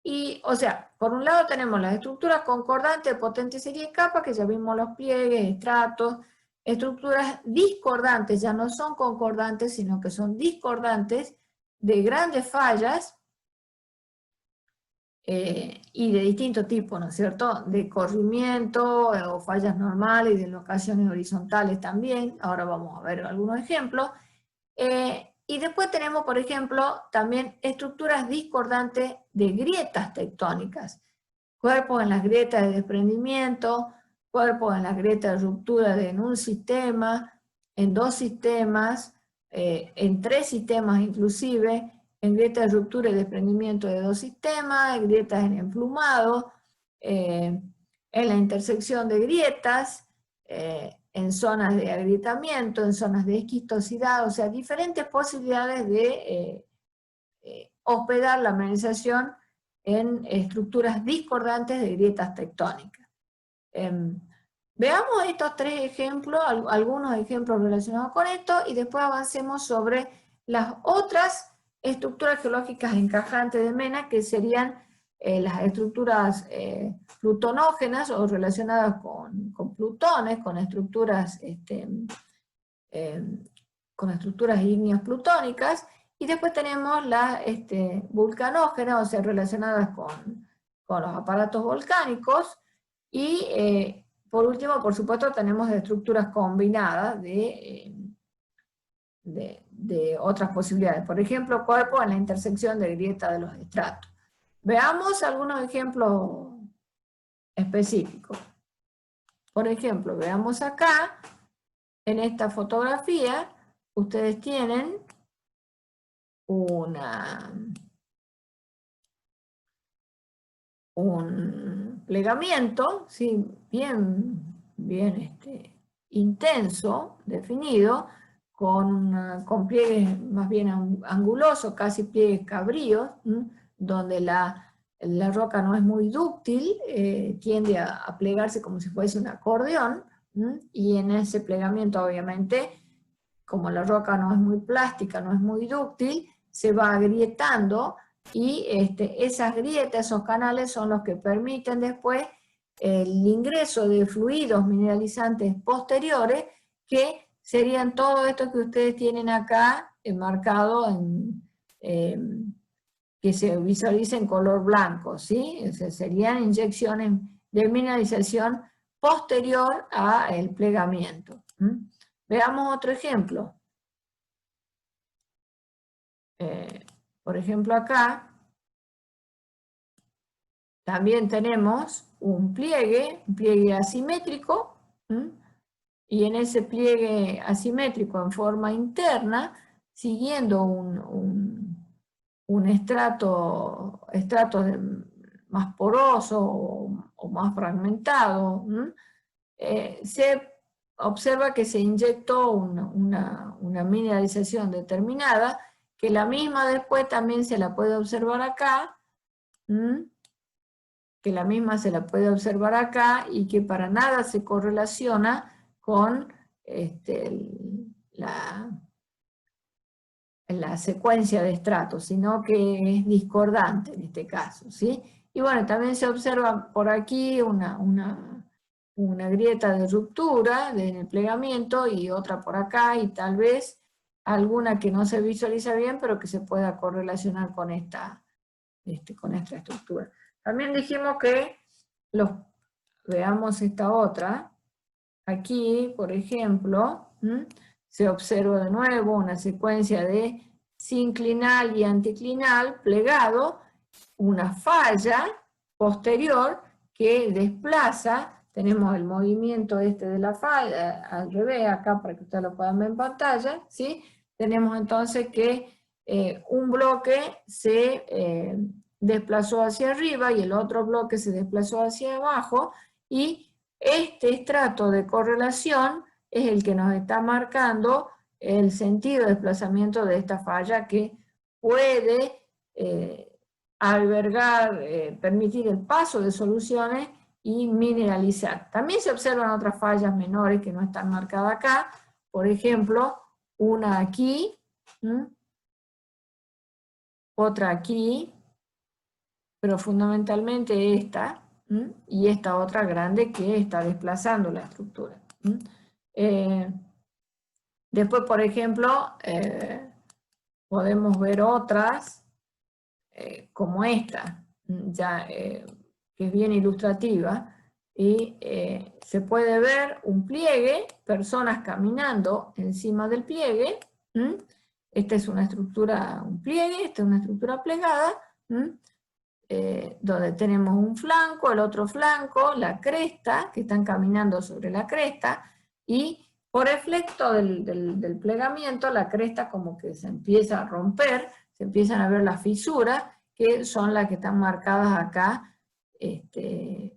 Speaker 1: Y, o sea, por un lado tenemos las estructuras concordantes de potente serie de capas, que ya vimos los pliegues, estratos, estructuras discordantes, ya no son concordantes, sino que son discordantes de grandes fallas, y de distinto tipo, ¿no es cierto? De corrimiento o fallas normales y de locaciones horizontales también. Ahora vamos a ver algunos ejemplos. Y después tenemos, por ejemplo, también estructuras discordantes de grietas tectónicas. Cuerpos en las grietas de desprendimiento, cuerpos en las grietas de ruptura en un sistema, en dos sistemas, en tres sistemas inclusive, en grietas de ruptura y desprendimiento de dos sistemas, en grietas en emplumado, en la intersección de grietas, en zonas de agrietamiento, en zonas de esquistosidad, o sea, diferentes posibilidades de hospedar la mineralización en estructuras discordantes de grietas tectónicas. Veamos estos tres ejemplos, algunos ejemplos relacionados con esto, y después avancemos sobre las otras estructuras geológicas encajantes de mena, que serían las estructuras plutonógenas o relacionadas con plutones, con estructuras ígneas plutónicas, y después tenemos las vulcanógenas, o sea, relacionadas con los aparatos volcánicos, y por último, por supuesto, tenemos estructuras combinadas de otras posibilidades. Por ejemplo, cuerpos en la intersección de grieta de los estratos. Veamos algunos ejemplos específicos. Por ejemplo, veamos acá, en esta fotografía, ustedes tienen un plegamiento, ¿sí? bien intenso, definido, con pliegues más bien angulosos, casi pliegues cabríos, donde la roca no es muy dúctil, tiende a plegarse como si fuese un acordeón, y en ese plegamiento obviamente, como la roca no es muy plástica, no es muy dúctil, se va agrietando, y esas grietas, esos canales son los que permiten después el ingreso de fluidos mineralizantes posteriores, que serían todo esto que ustedes tienen acá enmarcado que se visualiza en color blanco, ¿sí? O sea, serían inyecciones de mineralización posterior al plegamiento. Veamos otro ejemplo. Por ejemplo, acá también tenemos un pliegue asimétrico, y en ese pliegue asimétrico en forma interna, siguiendo un estrato más poroso o más fragmentado, se observa que se inyectó una mineralización determinada, que la misma después también se la puede observar acá, y que para nada se correlaciona con la secuencia de estratos, sino que es discordante en este caso, ¿sí? Y bueno, también se observa por aquí una grieta de ruptura en el plegamiento, y otra por acá, y tal vez alguna que no se visualiza bien, pero que se pueda correlacionar con esta estructura. También dijimos que veamos esta otra. Aquí, por ejemplo, se observa de nuevo una secuencia de sinclinal y anticlinal plegado, una falla posterior que desplaza, tenemos el movimiento de la falla al revés, acá para que ustedes lo puedan ver en pantalla, ¿sí? Tenemos entonces que un bloque se desplazó hacia arriba y el otro bloque se desplazó hacia abajo, y este estrato de correlación es el que nos está marcando el sentido de desplazamiento de esta falla, que puede albergar, permitir el paso de soluciones y mineralizar. También se observan otras fallas menores que no están marcadas acá, por ejemplo, una aquí, otra aquí, pero fundamentalmente esta, y esta otra grande que está desplazando la estructura. Después, por ejemplo, podemos ver otras, como esta, ya, que es bien ilustrativa, y se puede ver un pliegue, personas caminando encima del pliegue. Esta es una estructura, un pliegue, esta es una estructura plegada, donde tenemos un flanco, el otro flanco, la cresta, que están caminando sobre la cresta, y por efecto del plegamiento, la cresta como que se empieza a romper, se empiezan a ver las fisuras, que son las que están marcadas acá en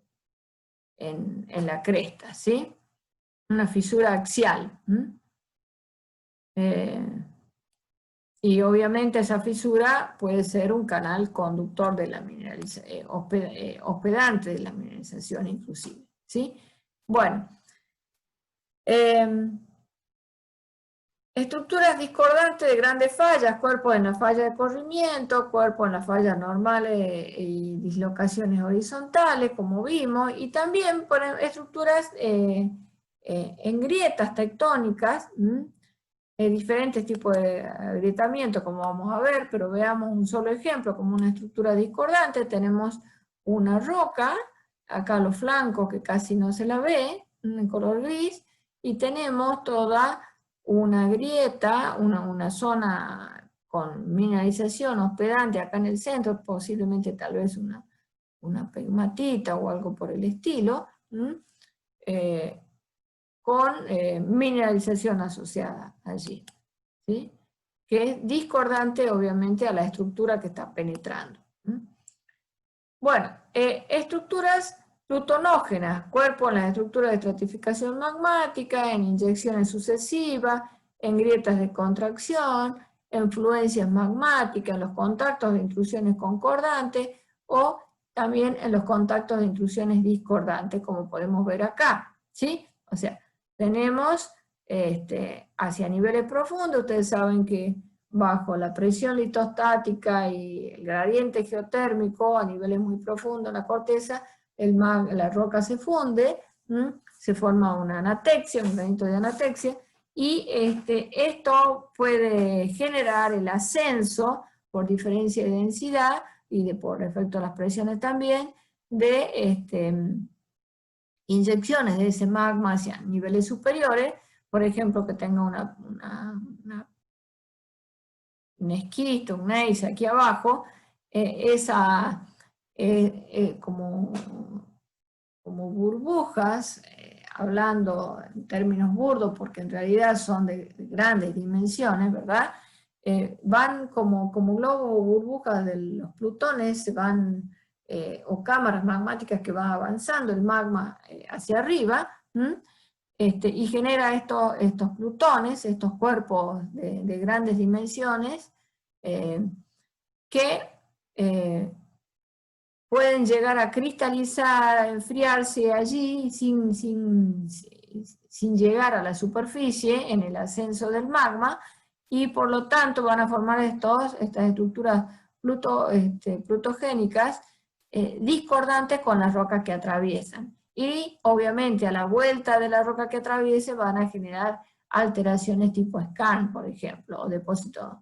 Speaker 1: la cresta, ¿sí? Una fisura axial. Y obviamente esa fisura puede ser un canal conductor de la mineralización, hospedante de la mineralización inclusive, ¿sí? Bueno, estructuras discordantes de grandes fallas, cuerpos en la falla de corrimiento, cuerpos en las fallas normales y dislocaciones horizontales, como vimos, y también por estructuras en grietas tectónicas, diferentes tipos de agrietamiento, como vamos a ver, pero veamos un solo ejemplo, como una estructura discordante. Tenemos una roca, acá a los flancos que casi no se la ve, en color gris, y tenemos toda una grieta, una zona con mineralización hospedante acá en el centro, posiblemente tal vez una pegmatita o algo por el estilo, con mineralización asociada allí, ¿sí? Que es discordante obviamente a la estructura que está penetrando. Bueno, estructuras plutonógenas, cuerpo en las estructuras de estratificación magmática, en inyecciones sucesivas, en grietas de contracción, en fluencias magmáticas, en los contactos de intrusiones concordantes, o también en los contactos de intrusiones discordantes, como podemos ver acá, ¿sí? O sea, tenemos hacia niveles profundos. Ustedes saben que bajo la presión litostática y el gradiente geotérmico a niveles muy profundos en la corteza, la roca se funde, se forma una anatexia, un granito de anatexia, y esto puede generar el ascenso por diferencia de densidad y por efecto de las presiones también, de inyecciones de ese magma hacia niveles superiores, por ejemplo que tenga un esquisto, un gneiss aquí abajo, como burbujas, hablando en términos burdos, porque en realidad son de grandes dimensiones, ¿verdad? Van como globos o burbujas de los plutones, van, o cámaras magmáticas que van avanzando el magma hacia arriba, y genera estos plutones, estos cuerpos de grandes dimensiones, que pueden llegar a cristalizar, a enfriarse allí sin llegar a la superficie en el ascenso del magma, y por lo tanto van a formar estas estructuras plutogénicas discordantes con las rocas que atraviesan. Y obviamente a la vuelta de la roca que atraviese van a generar alteraciones tipo skarn, por ejemplo, o depósitos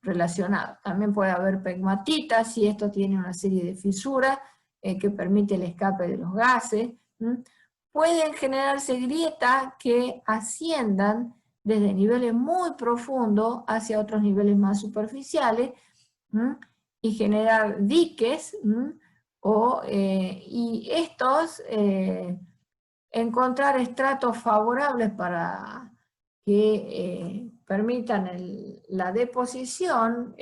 Speaker 1: relacionados. También puede haber pegmatitas, y esto tiene una serie de fisuras que permite el escape de los gases. Pueden generarse grietas que asciendan desde niveles muy profundos hacia otros niveles más superficiales, y generar diques, y estos encontrar estratos favorables para que permitan la deposición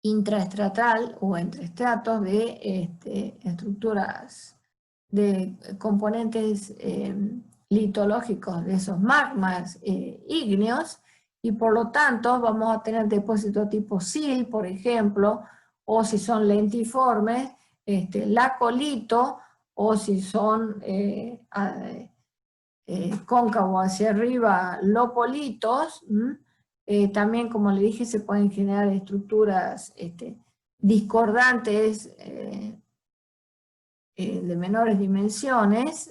Speaker 1: intraestratal o entre estratos de estructuras, de componentes litológicos de esos magmas ígneos, y por lo tanto vamos a tener depósitos tipo SIL, por ejemplo, o si son lentiformes, lacolito, o si son cóncavos hacia arriba, lopolitos. También, como le dije, se pueden generar estructuras discordantes de menores dimensiones,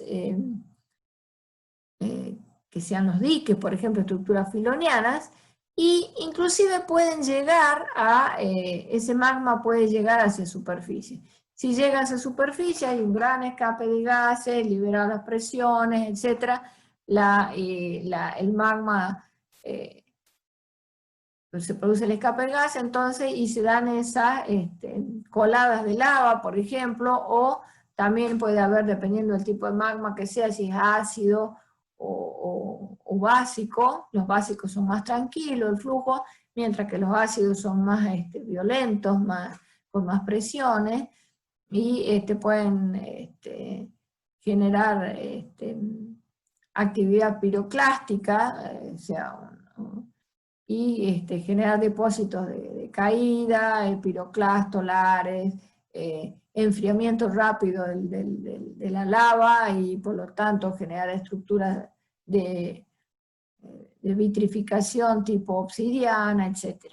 Speaker 1: que sean los diques, por ejemplo, estructuras filonianas, y inclusive pueden llegar a, ese magma puede llegar hacia superficie. Si llega hacia superficie hay un gran escape de gases, libera las presiones, etc. El magma, se produce el escape de gas, entonces, y se dan esas coladas de lava, por ejemplo, o también puede haber, dependiendo del tipo de magma que sea, si es ácido o básico. Los básicos son más tranquilos, el flujo, mientras que los ácidos son más violentos, con más presiones, y pueden generar actividad piroclástica, y generar depósitos de caída, piroclastos, lares, enfriamiento rápido de la lava, y por lo tanto generar estructuras de vitrificación tipo obsidiana, etc.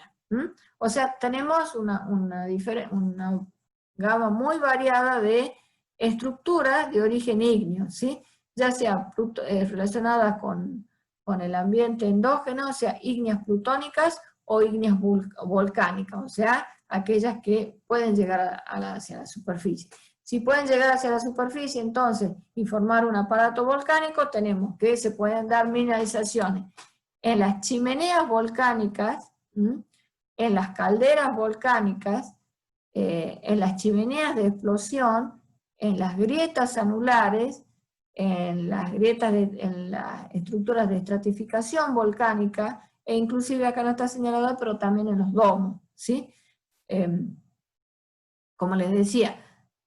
Speaker 1: O sea, tenemos una gama muy variada de estructuras de origen ígneo, ¿sí? Ya sea relacionadas con el ambiente endógeno, o sea, ígneas plutónicas o ígneas volcánicas, o sea, aquellas que pueden llegar hacia la superficie. Si pueden llegar hacia la superficie, entonces, y formar un aparato volcánico, tenemos que se pueden dar mineralizaciones en las chimeneas volcánicas, en las calderas volcánicas, en las chimeneas de explosión, en las grietas anulares, en las grietas, en las estructuras de estratificación volcánica, e inclusive acá no está señalado, pero también en los domos, ¿sí? Como les decía,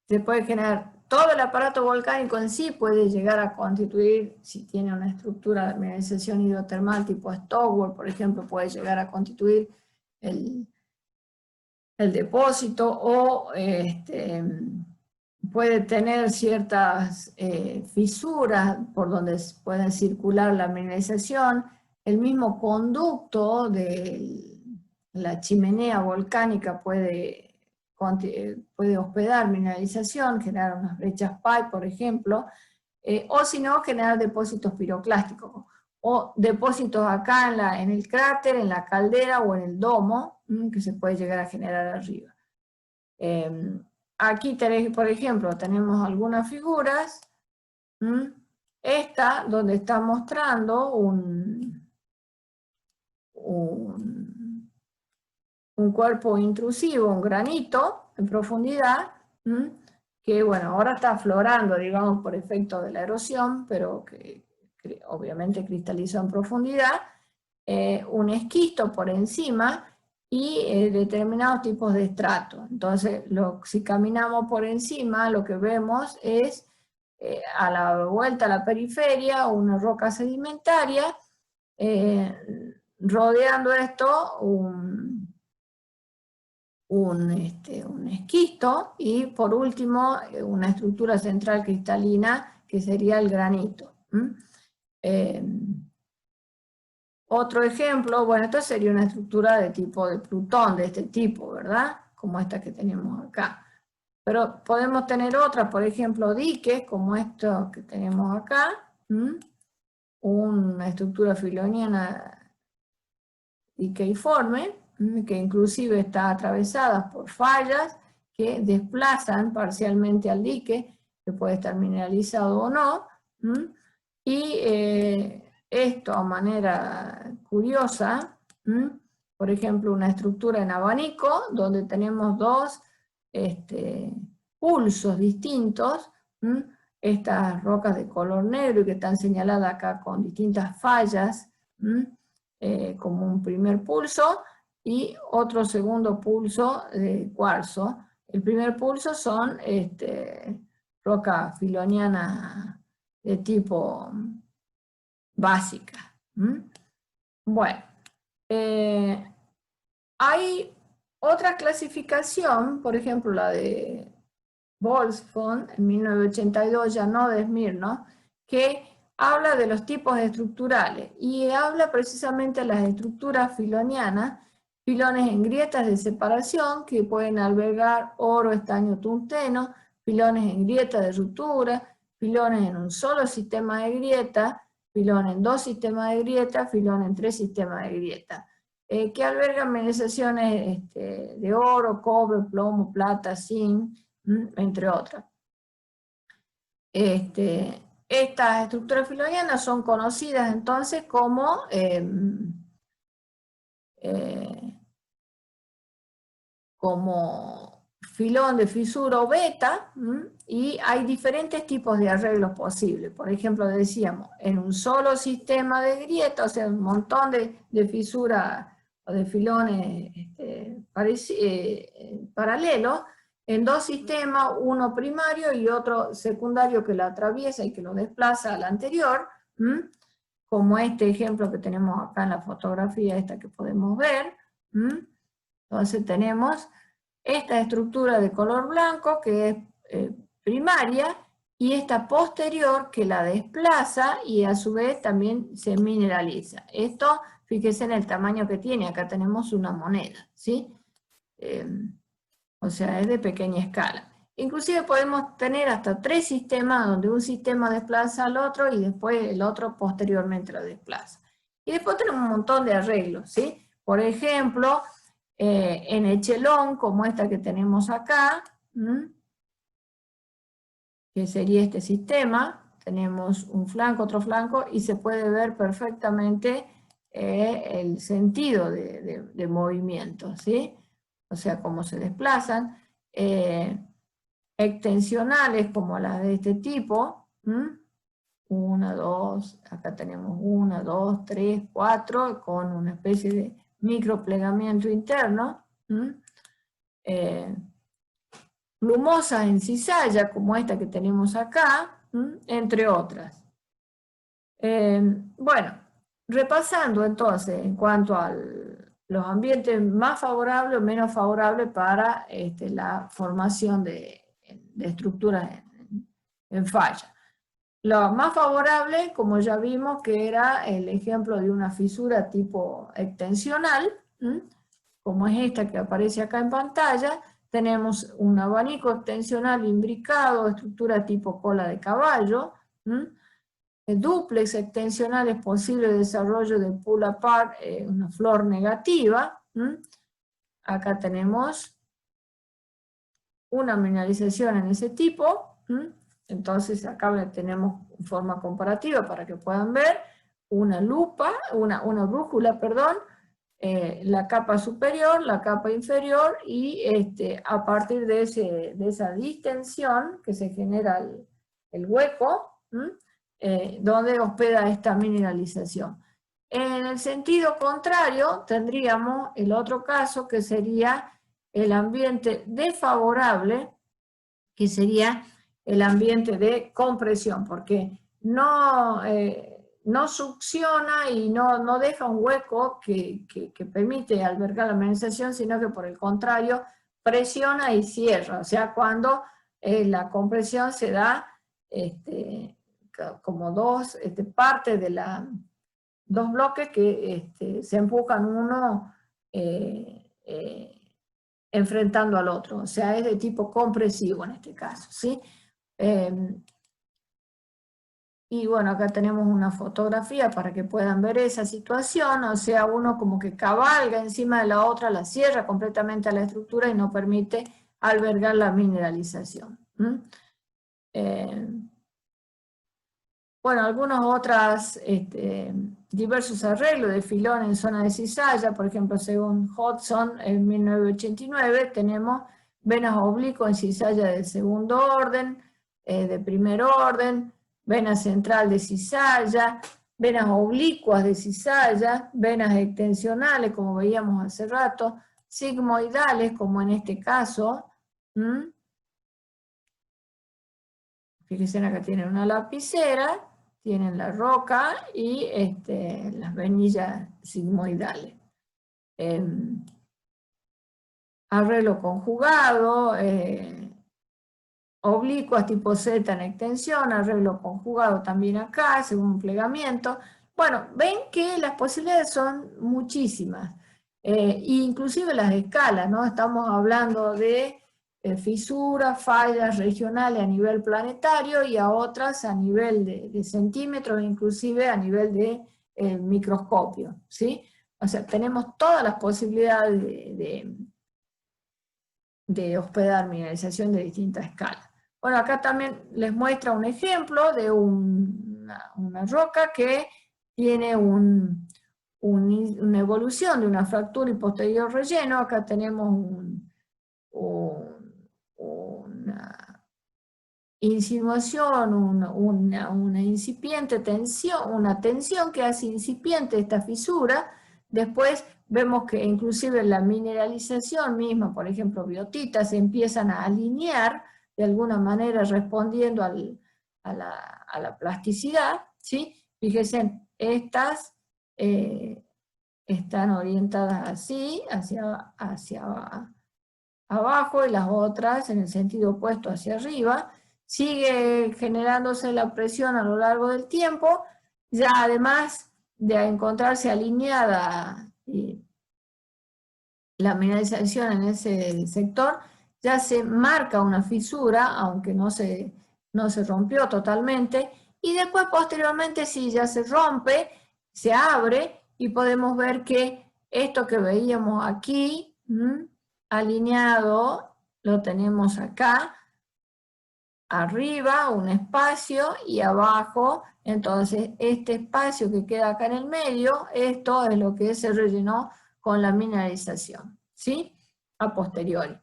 Speaker 1: se puede generar todo el aparato volcánico en sí, puede llegar a constituir, si tiene una estructura de mineralización hidrotermal tipo Stowell, por ejemplo, puede llegar a constituir el depósito, o puede tener ciertas fisuras por donde puede circular la mineralización. El mismo conducto de la chimenea volcánica puede hospedar mineralización, generar unas brechas PAI, por ejemplo, o si no, generar depósitos piroclásticos, o depósitos acá en el cráter, en la caldera o en el domo, que se puede llegar a generar arriba. Aquí tenéis, por ejemplo, tenemos algunas figuras. Esta, donde está mostrando un cuerpo intrusivo, un granito en profundidad, que bueno, ahora está aflorando, digamos, por efecto de la erosión, pero que obviamente cristalizó en profundidad, un esquisto por encima, y determinados tipos de estratos. Entonces, si caminamos por encima, lo que vemos es, a la vuelta a la periferia, una roca sedimentaria, rodeando esto un esquisto, y por último una estructura central cristalina que sería el granito. Otro ejemplo, bueno, esta sería una estructura de tipo de Plutón, de este tipo, ¿verdad? Como esta que tenemos acá. Pero podemos tener otras, por ejemplo, diques, como estos que tenemos acá, una estructura filoniana diqueiforme, que inclusive está atravesada por fallas que desplazan parcialmente al dique, que puede estar mineralizado o no, y esto a manera curiosa, por ejemplo, una estructura en abanico, donde tenemos dos pulsos distintos, estas rocas de color negro y que están señaladas acá con distintas fallas, como un primer pulso, y otro segundo pulso de cuarzo. El primer pulso son roca filoniana de tipo básica. Bueno, hay otra clasificación, por ejemplo la de Boltzmann en 1982, ya no de Smirnov, que habla de los tipos estructurales y habla precisamente de las estructuras filonianas, filones en grietas de separación que pueden albergar oro, estaño, tungsteno, filones en grietas de ruptura, filones en un solo sistema de grieta, filón en dos sistemas de grieta, filón en tres sistemas de grieta, que albergan mineralizaciones de oro, cobre, plomo, plata, zinc, entre otras. Estas estructuras filonianas son conocidas entonces como filón de fisura o beta, y hay diferentes tipos de arreglos posibles. Por ejemplo, decíamos, en un solo sistema de grieta, o sea, un montón de fisuras o de filones paralelos, en dos sistemas, uno primario y otro secundario que lo atraviesa y que lo desplaza al anterior, como este ejemplo que tenemos acá en la fotografía esta que podemos ver. Entonces tenemos esta estructura de color blanco que es primaria, y esta posterior que la desplaza y a su vez también se mineraliza. Esto, fíjense en el tamaño que tiene, acá tenemos una moneda, ¿sí? O sea, es de pequeña escala. Inclusive podemos tener hasta tres sistemas donde un sistema desplaza al otro y después el otro posteriormente lo desplaza. Y después tenemos un montón de arreglos, ¿sí? Por ejemplo, en echelón, como esta que tenemos acá, que sería este sistema, tenemos un flanco, otro flanco, y se puede ver perfectamente el sentido de movimiento, ¿sí? O sea, cómo se desplazan, extensionales como las de este tipo, 1, 2, acá tenemos 1, 2, 3, 4, con una especie de microplegamiento interno, plumosas en cizalla, como esta que tenemos acá, entre otras. Bueno, repasando entonces en cuanto a los ambientes más favorables o menos favorables para la formación de estructuras en falla. Lo más favorable, como ya vimos, que era el ejemplo de una fisura tipo extensional, como es esta que aparece acá en pantalla. Tenemos un abanico extensional imbricado, estructura tipo cola de caballo. El dúplex extensional es posible el desarrollo de pull apart, una flor negativa. Acá tenemos una mineralización en ese tipo. Entonces acá tenemos forma comparativa para que puedan ver una lupa, una brújula, perdón, la capa superior, la capa inferior, y a partir de esa distensión que se genera el hueco, donde hospeda esta mineralización. En el sentido contrario, tendríamos el otro caso que sería el ambiente desfavorable, que sería el ambiente de compresión, porque no succiona y no deja un hueco que permite albergar la mineralización, sino que por el contrario presiona y cierra. O sea, cuando la compresión se da como dos partes de dos bloques que se empujan uno enfrentando al otro, o sea, es de tipo compresivo en este caso, ¿sí? Y bueno, acá tenemos una fotografía para que puedan ver esa situación, o sea, uno como que cabalga encima de la otra, la cierra completamente a la estructura y no permite albergar la mineralización. Bueno, algunos otros diversos arreglos de filón en zona de cizalla, por ejemplo, según Hodgson en 1989, tenemos venas oblicuas en cizalla de segundo orden, de primer orden, vena central de cizalla, venas oblicuas de cizalla, venas extensionales, como veíamos hace rato, sigmoidales, como en este caso. Fíjense, acá tienen una lapicera, tienen la roca y las venillas sigmoidales. Arreglo conjugado, oblicuas tipo Z en extensión, arreglo conjugado también acá, según un plegamiento. Bueno, ven que las posibilidades son muchísimas, inclusive las escalas, ¿no? Estamos hablando de fisuras, fallas regionales a nivel planetario y a otras a nivel de centímetros, inclusive a nivel de microscopio, ¿sí? O sea, tenemos todas las posibilidades de hospedar mineralización de distintas escalas. Bueno, acá también les muestra un ejemplo de una roca que tiene una evolución de una fractura y posterior relleno. Acá tenemos una insinuación, una incipiente tensión, una tensión que hace incipiente esta fisura. Después vemos que inclusive la mineralización misma, por ejemplo, biotitas, se empiezan a alinear de alguna manera respondiendo a la plasticidad, ¿sí? Fíjense, estas están orientadas así, hacia abajo, y las otras en el sentido opuesto hacia arriba. Sigue generándose la presión a lo largo del tiempo, ya además de encontrarse alineada la mineralización en ese sector, ya se marca una fisura, aunque no se rompió totalmente, y después posteriormente sí, ya se rompe, se abre, y podemos ver que esto que veíamos aquí, alineado, lo tenemos acá, arriba un espacio y abajo, entonces este espacio que queda acá en el medio, esto es lo que se rellenó con la mineralización, ¿sí? A posteriori.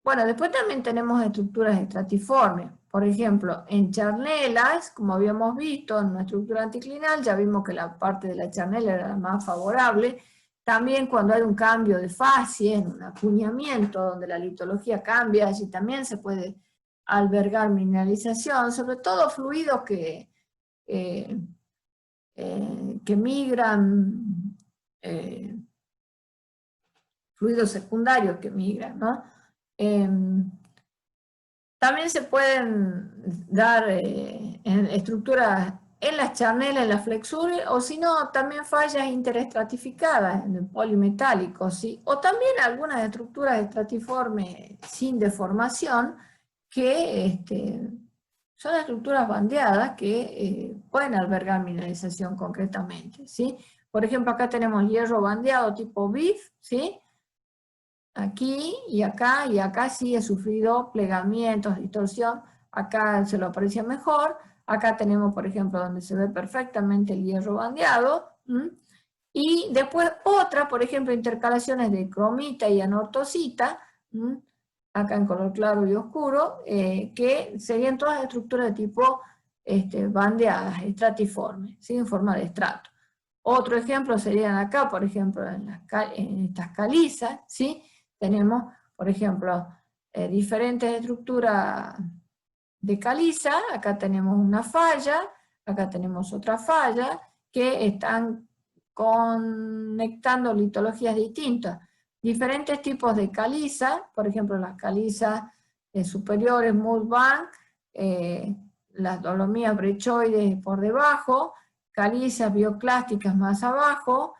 Speaker 1: Bueno, después también tenemos estructuras estratiformes. Por ejemplo, en charnelas, como habíamos visto en una estructura anticlinal, ya vimos que la parte de la charnela era la más favorable. También cuando hay un cambio de fase, en un acuñamiento donde la litología cambia, allí también se puede albergar mineralización, sobre todo fluidos que migran, fluidos secundarios que migran, ¿no? También se pueden dar estructuras en las charnelas, en las flexuras, o si no, también fallas interestratificadas en el polimetálico, ¿sí? O también algunas estructuras estratiformes sin deformación, que son estructuras bandeadas que pueden albergar mineralización concretamente, ¿sí? Por ejemplo, acá tenemos hierro bandeado tipo BIF, ¿sí? Aquí y acá sí he sufrido plegamientos, distorsión, acá se lo aprecia mejor. Acá tenemos, por ejemplo, donde se ve perfectamente el hierro bandeado, y después otra, por ejemplo, intercalaciones de cromita y anortosita, acá en color claro y oscuro, que serían todas estructuras de tipo bandeadas, estratiformes, ¿sí? En forma de estrato. Otro ejemplo serían acá, por ejemplo, en estas calizas, ¿sí? Tenemos, por ejemplo, diferentes estructuras de caliza. Acá tenemos una falla, acá tenemos otra falla, que están conectando litologías distintas. Diferentes tipos de caliza, por ejemplo, las calizas superiores, mudbank, las dolomías brechoides por debajo, calizas bioclásticas más abajo,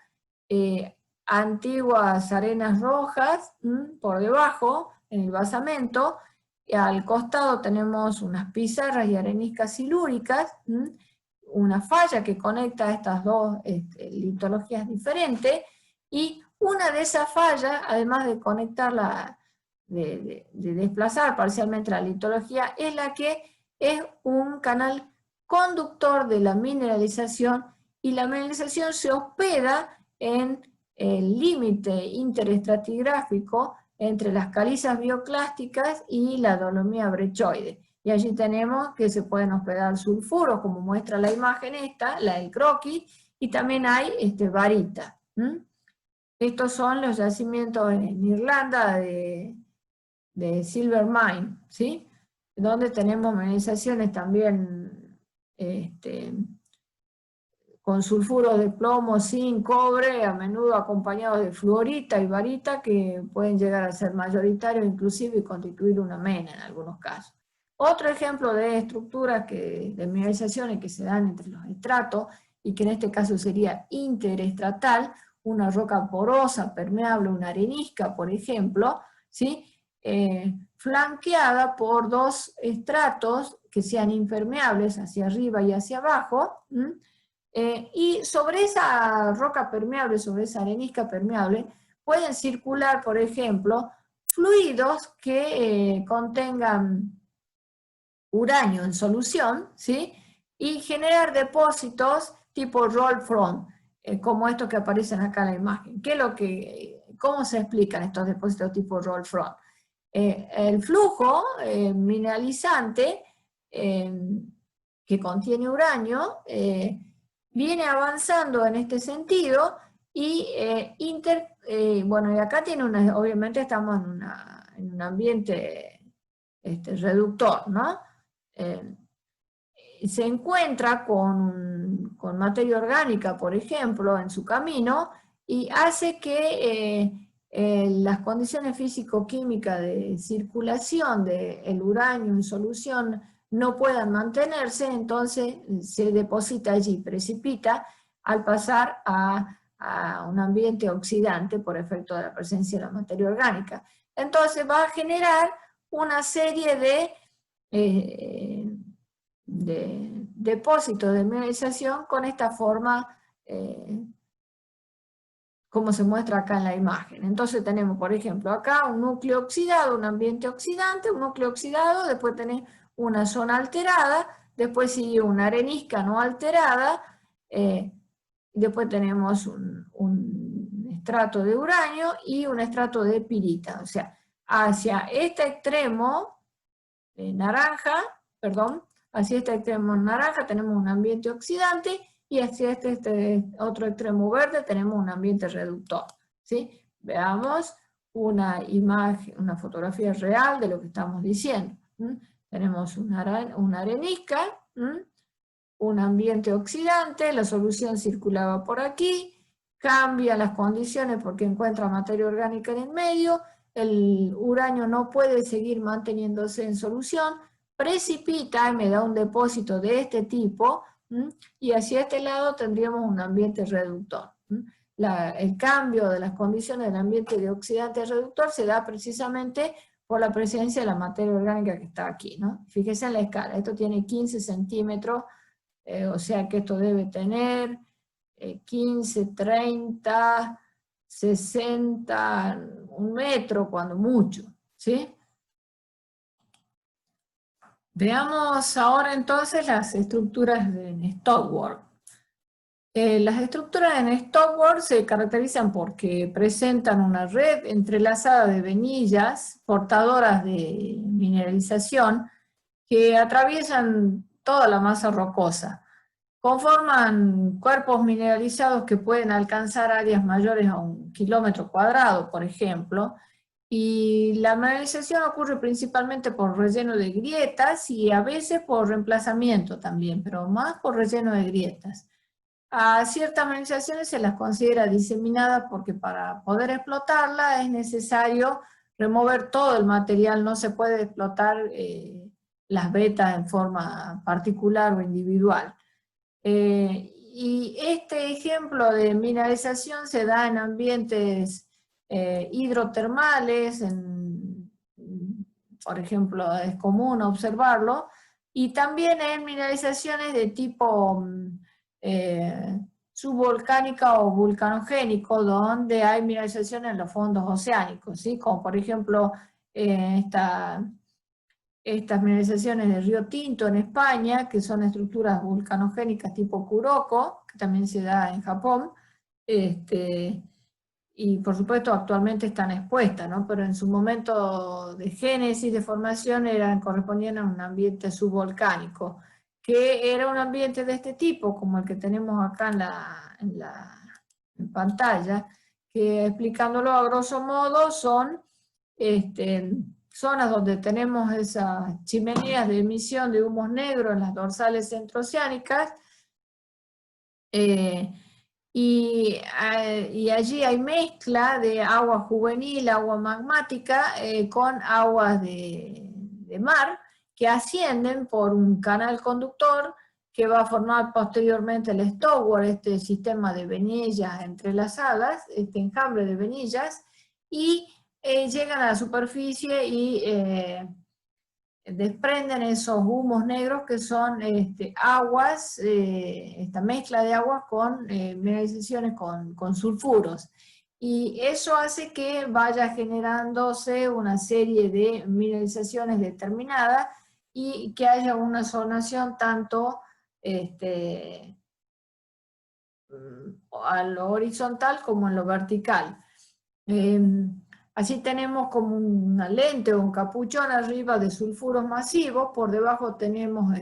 Speaker 1: antiguas arenas rojas por debajo, en el basamento, y al costado tenemos unas pizarras y areniscas silúricas, una falla que conecta estas dos litologías diferentes, y una de esas fallas, además de conectarla, de desplazar parcialmente la litología, es la que es un canal conductor de la mineralización, y la mineralización se hospeda en el límite interestratigráfico entre las calizas bioclásticas y la dolomía brechoide. Y allí tenemos que se pueden hospedar sulfuros, como muestra la imagen esta, la del croquis, y también hay varita. Estos son los yacimientos en Irlanda de Silver Mine, ¿sí? Donde tenemos mineralizaciones también con sulfuros de plomo, zinc, cobre, a menudo acompañados de fluorita y barita, que pueden llegar a ser mayoritarios inclusive y constituir una mena en algunos casos. Otro ejemplo de estructuras de mineralizaciones que se dan entre los estratos, y que en este caso sería interestratal, una roca porosa, permeable, una arenisca, por ejemplo, ¿sí? Flanqueada por dos estratos que sean impermeables hacia arriba y hacia abajo, y sobre esa roca permeable, sobre esa arenisca permeable, pueden circular, por ejemplo, fluidos que contengan uranio en solución, ¿sí? Y generar depósitos tipo roll front, como estos que aparecen acá en la imagen. ¿Cómo se explican estos depósitos tipo roll front? El flujo mineralizante que contiene uranio viene avanzando en este sentido, y bueno, y acá tiene obviamente estamos en un ambiente reductor, ¿no? Se encuentra con materia orgánica, por ejemplo, en su camino, y hace que las condiciones físico-químicas de circulación del uranio en solución no puedan mantenerse, entonces se deposita allí, precipita, al pasar a un ambiente oxidante por efecto de la presencia de la materia orgánica. Entonces va a generar una serie de depósitos de mineralización con esta forma, como se muestra acá en la imagen. Entonces tenemos, por ejemplo, acá un núcleo oxidado, un ambiente oxidante, un núcleo oxidado, después tenés una zona alterada, después sigue una arenisca no alterada, después tenemos un estrato de uranio y un estrato de pirita. O sea, hacia este extremo naranja, hacia este extremo naranja tenemos un ambiente oxidante, y hacia este otro extremo verde tenemos un ambiente reductor, ¿sí? Veamos una imagen, una fotografía real de lo que estamos diciendo. Tenemos una arenisca, un ambiente oxidante, la solución circulaba por aquí, cambia las condiciones porque encuentra materia orgánica en el medio, el uranio no puede seguir manteniéndose en solución, precipita y me da un depósito de este tipo, y hacia este lado tendríamos un ambiente reductor. El cambio de las condiciones del ambiente de oxidante a reductor se da precisamente por la presencia de la materia orgánica que está aquí, ¿no? Fíjense en la escala, esto tiene 15 centímetros, o sea que esto debe tener 15, 30, 60, un metro cuando mucho, ¿sí? Veamos ahora entonces las estructuras en stonework. Las estructuras en stonework se caracterizan porque presentan una red entrelazada de venillas portadoras de mineralización que atraviesan toda la masa rocosa. Conforman cuerpos mineralizados que pueden alcanzar áreas mayores a 1 kilómetro cuadrado, por ejemplo, y la mineralización ocurre principalmente por relleno de grietas y a veces por reemplazamiento también, pero más por relleno de grietas. A ciertas mineralizaciones se las considera diseminadas porque para poder explotarla es necesario remover todo el material, no se puede explotar las vetas en forma particular o individual. Y este ejemplo de mineralización se da en ambientes hidrotermales, por ejemplo, es común observarlo, Y también en mineralizaciones de tipo subvolcánica o vulcanogénico, donde hay mineralización en los fondos oceánicos, ¿sí? Como por ejemplo estas mineralizaciones de Río Tinto en España, que son estructuras vulcanogénicas tipo Kuroko, que también se da en Japón, y por supuesto actualmente están expuestas, ¿no? Pero en su momento de génesis, de formación, correspondían a un ambiente subvolcánico, que era un ambiente de este tipo, como el que tenemos acá en pantalla, que explicándolo a grosso modo son zonas donde tenemos esas chimeneas de emisión de humos negros en las dorsales centrooceánicas, y allí hay mezcla de agua juvenil, agua magmática, con aguas de mar, que ascienden por un canal conductor que va a formar posteriormente el Stoward, este sistema de venillas entrelazadas, este enjambre de venillas, y llegan a la superficie y desprenden esos humos negros que son aguas, esta mezcla de aguas con mineralizaciones con sulfuros. Y eso hace que vaya generándose una serie de mineralizaciones determinadas y que haya una zonación tanto a lo horizontal como en lo vertical. Allí tenemos como una lente o un capuchón arriba de sulfuros masivos, por debajo tenemos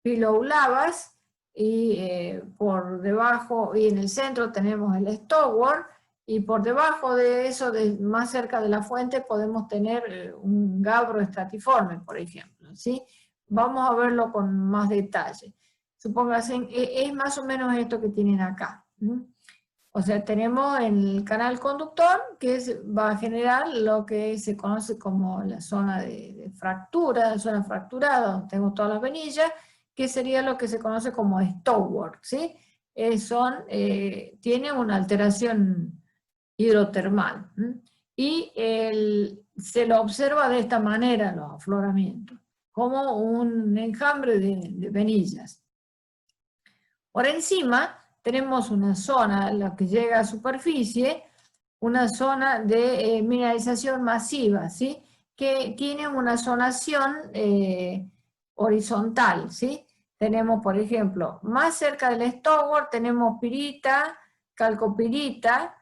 Speaker 1: pillow lavas, y por debajo, y en el centro tenemos el Stoward, y por debajo de eso, más cerca de la fuente, podemos tener un gabro estratiforme, por ejemplo, ¿sí? Vamos a verlo con más detalle. Supóngase, es más o menos esto que tienen acá. O sea, tenemos el canal conductor que va a generar lo que se conoce como la zona de fractura, la zona fracturada, donde tengo todas las venillas, que sería lo que se conoce como Stoward, ¿sí? Tiene una alteración hidrotermal. Y se lo observa de esta manera los afloramientos, como un enjambre de venillas. Por encima tenemos una zona, la que llega a superficie, una zona de mineralización masiva, ¿sí? Que tiene una zonación horizontal, ¿sí? Tenemos, por ejemplo, más cerca del Stoward tenemos pirita, calcopirita,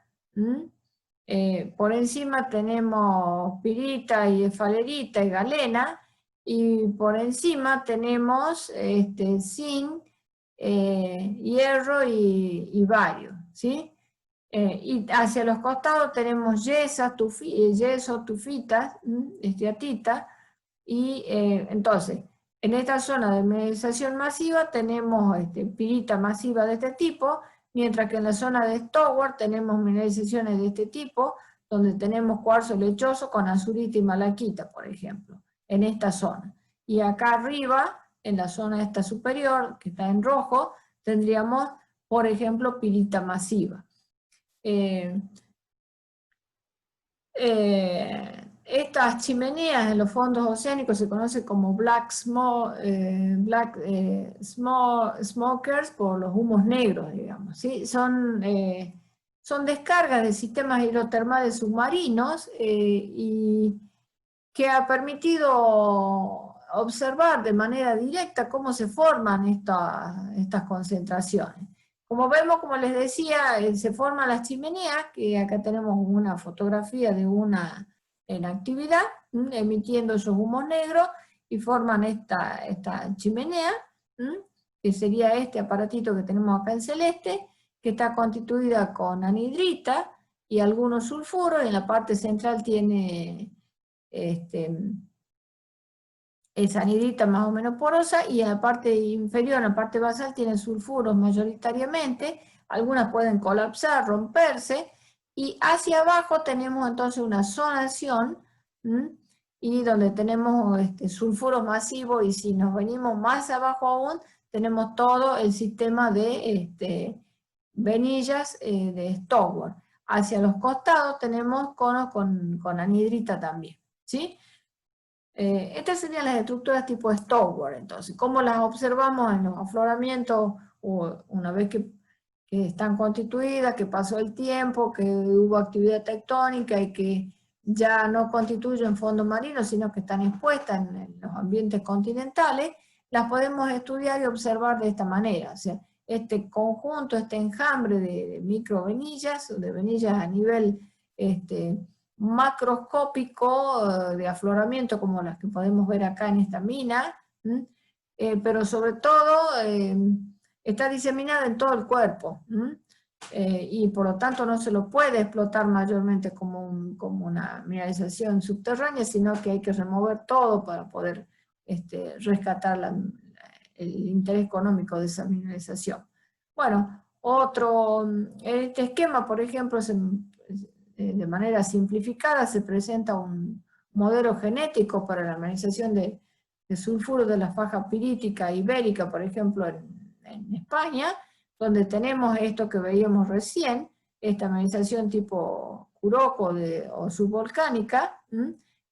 Speaker 1: por encima tenemos pirita y esfalerita y galena, y por encima tenemos zinc, hierro y bario, ¿sí? Y hacia los costados tenemos yeso, tufitas, esteatita, y entonces, en esta zona de mineralización masiva tenemos pirita masiva de este tipo, mientras que en la zona de Stoward tenemos mineralizaciones de este tipo, donde tenemos cuarzo lechoso con azurita y malaquita, por ejemplo, en esta zona. Y acá arriba, en la zona esta superior, que está en rojo, tendríamos, por ejemplo, pirita masiva. Estas chimeneas en los fondos oceánicos se conocen como smokers por los humos negros, digamos, ¿sí? Son descargas de sistemas hidrotermales submarinos y que ha permitido observar de manera directa cómo se forman estas concentraciones. Como vemos, como les decía, se forman las chimeneas, que acá tenemos una fotografía de una en actividad, emitiendo esos humos negros, y forman esta chimenea, que sería este aparatito que tenemos acá en celeste, que está constituida con anhidrita y algunos sulfuros, y en la parte central tiene esa anhidrita más o menos porosa, y en la parte inferior, en la parte basal, tienen sulfuros mayoritariamente, algunas pueden colapsar, romperse, y hacia abajo tenemos entonces una zonación, y donde tenemos sulfuros masivos, y si nos venimos más abajo aún, tenemos todo el sistema de venillas de Stoward. Hacia los costados tenemos conos con anhidrita también, ¿sí? Estas serían las estructuras tipo Stoward, entonces. ¿Cómo las observamos en los afloramientos o una vez que están constituidas, que pasó el tiempo, que hubo actividad tectónica y que ya no constituyen fondo marino, sino que están expuestas en los ambientes continentales? Las podemos estudiar y observar de esta manera. O sea, este conjunto, este enjambre de microvenillas, o de venillas a nivel macroscópico de afloramiento, como las que podemos ver acá en esta mina, pero sobre todo está diseminada en todo el cuerpo, y por lo tanto no se lo puede explotar mayormente como una mineralización subterránea, sino que hay que remover todo para poder rescatar el interés económico de esa mineralización. Bueno, en este esquema, por ejemplo, de manera simplificada se presenta un modelo genético para la mineralización de sulfuro de la faja pirítica ibérica, por ejemplo, en España, donde tenemos esto que veíamos recién, esta mineralización tipo Curoco o subvolcánica,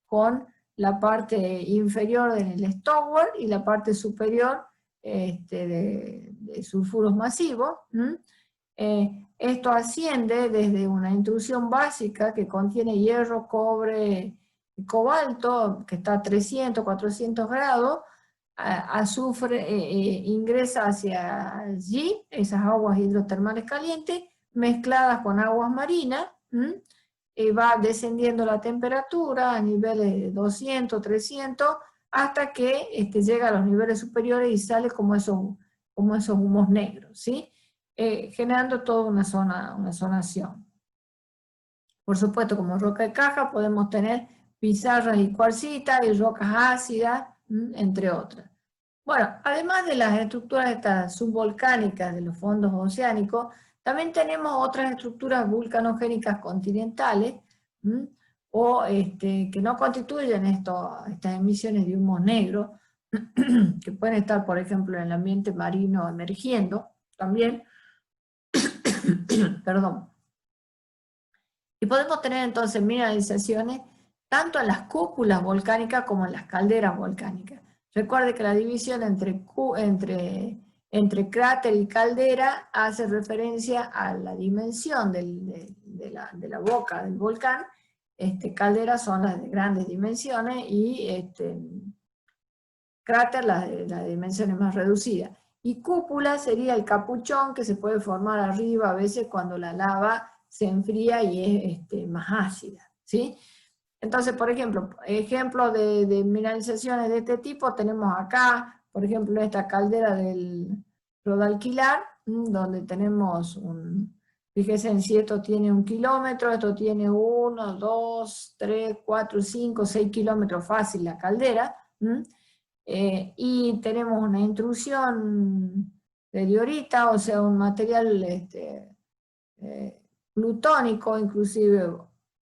Speaker 1: con la parte inferior del Stoward y la parte superior de sulfuros masivos. Esto asciende desde una intrusión básica que contiene hierro, cobre y cobalto, que está a 300, 400 grados, azufre ingresa hacia allí, esas aguas hidrotermales calientes, mezcladas con aguas marinas, va descendiendo la temperatura a niveles de 200, 300, hasta que llega a los niveles superiores y sale como esos humos negros, ¿sí? Generando toda una zonación. Por supuesto, como roca de caja podemos tener pizarras y cuarcitas y rocas ácidas, entre otras. Bueno, además de las estructuras estas subvolcánicas de los fondos oceánicos, también tenemos otras estructuras vulcanogénicas continentales, o que no constituyen estas emisiones de humos negros, que pueden estar, por ejemplo, en el ambiente marino emergiendo también, perdón. Y podemos tener entonces mineralizaciones tanto en las cúpulas volcánicas como en las calderas volcánicas. Recuerde que la división entre cráter y caldera hace referencia a la dimensión de la boca del volcán. Calderas son las de grandes dimensiones y cráter las de dimensiones más reducidas. Y cúpula sería el capuchón que se puede formar arriba a veces cuando la lava se enfría y es más ácida, ¿sí? Entonces, por ejemplo, ejemplos de mineralizaciones de este tipo tenemos acá, por ejemplo, esta caldera del Rodalquilar, donde tenemos fíjense, si esto tiene 1 kilómetro, esto tiene 1, 2, 3, 4, 5, 6 kilómetros fácil la caldera, y tenemos una intrusión de diorita, o sea, un material plutónico, inclusive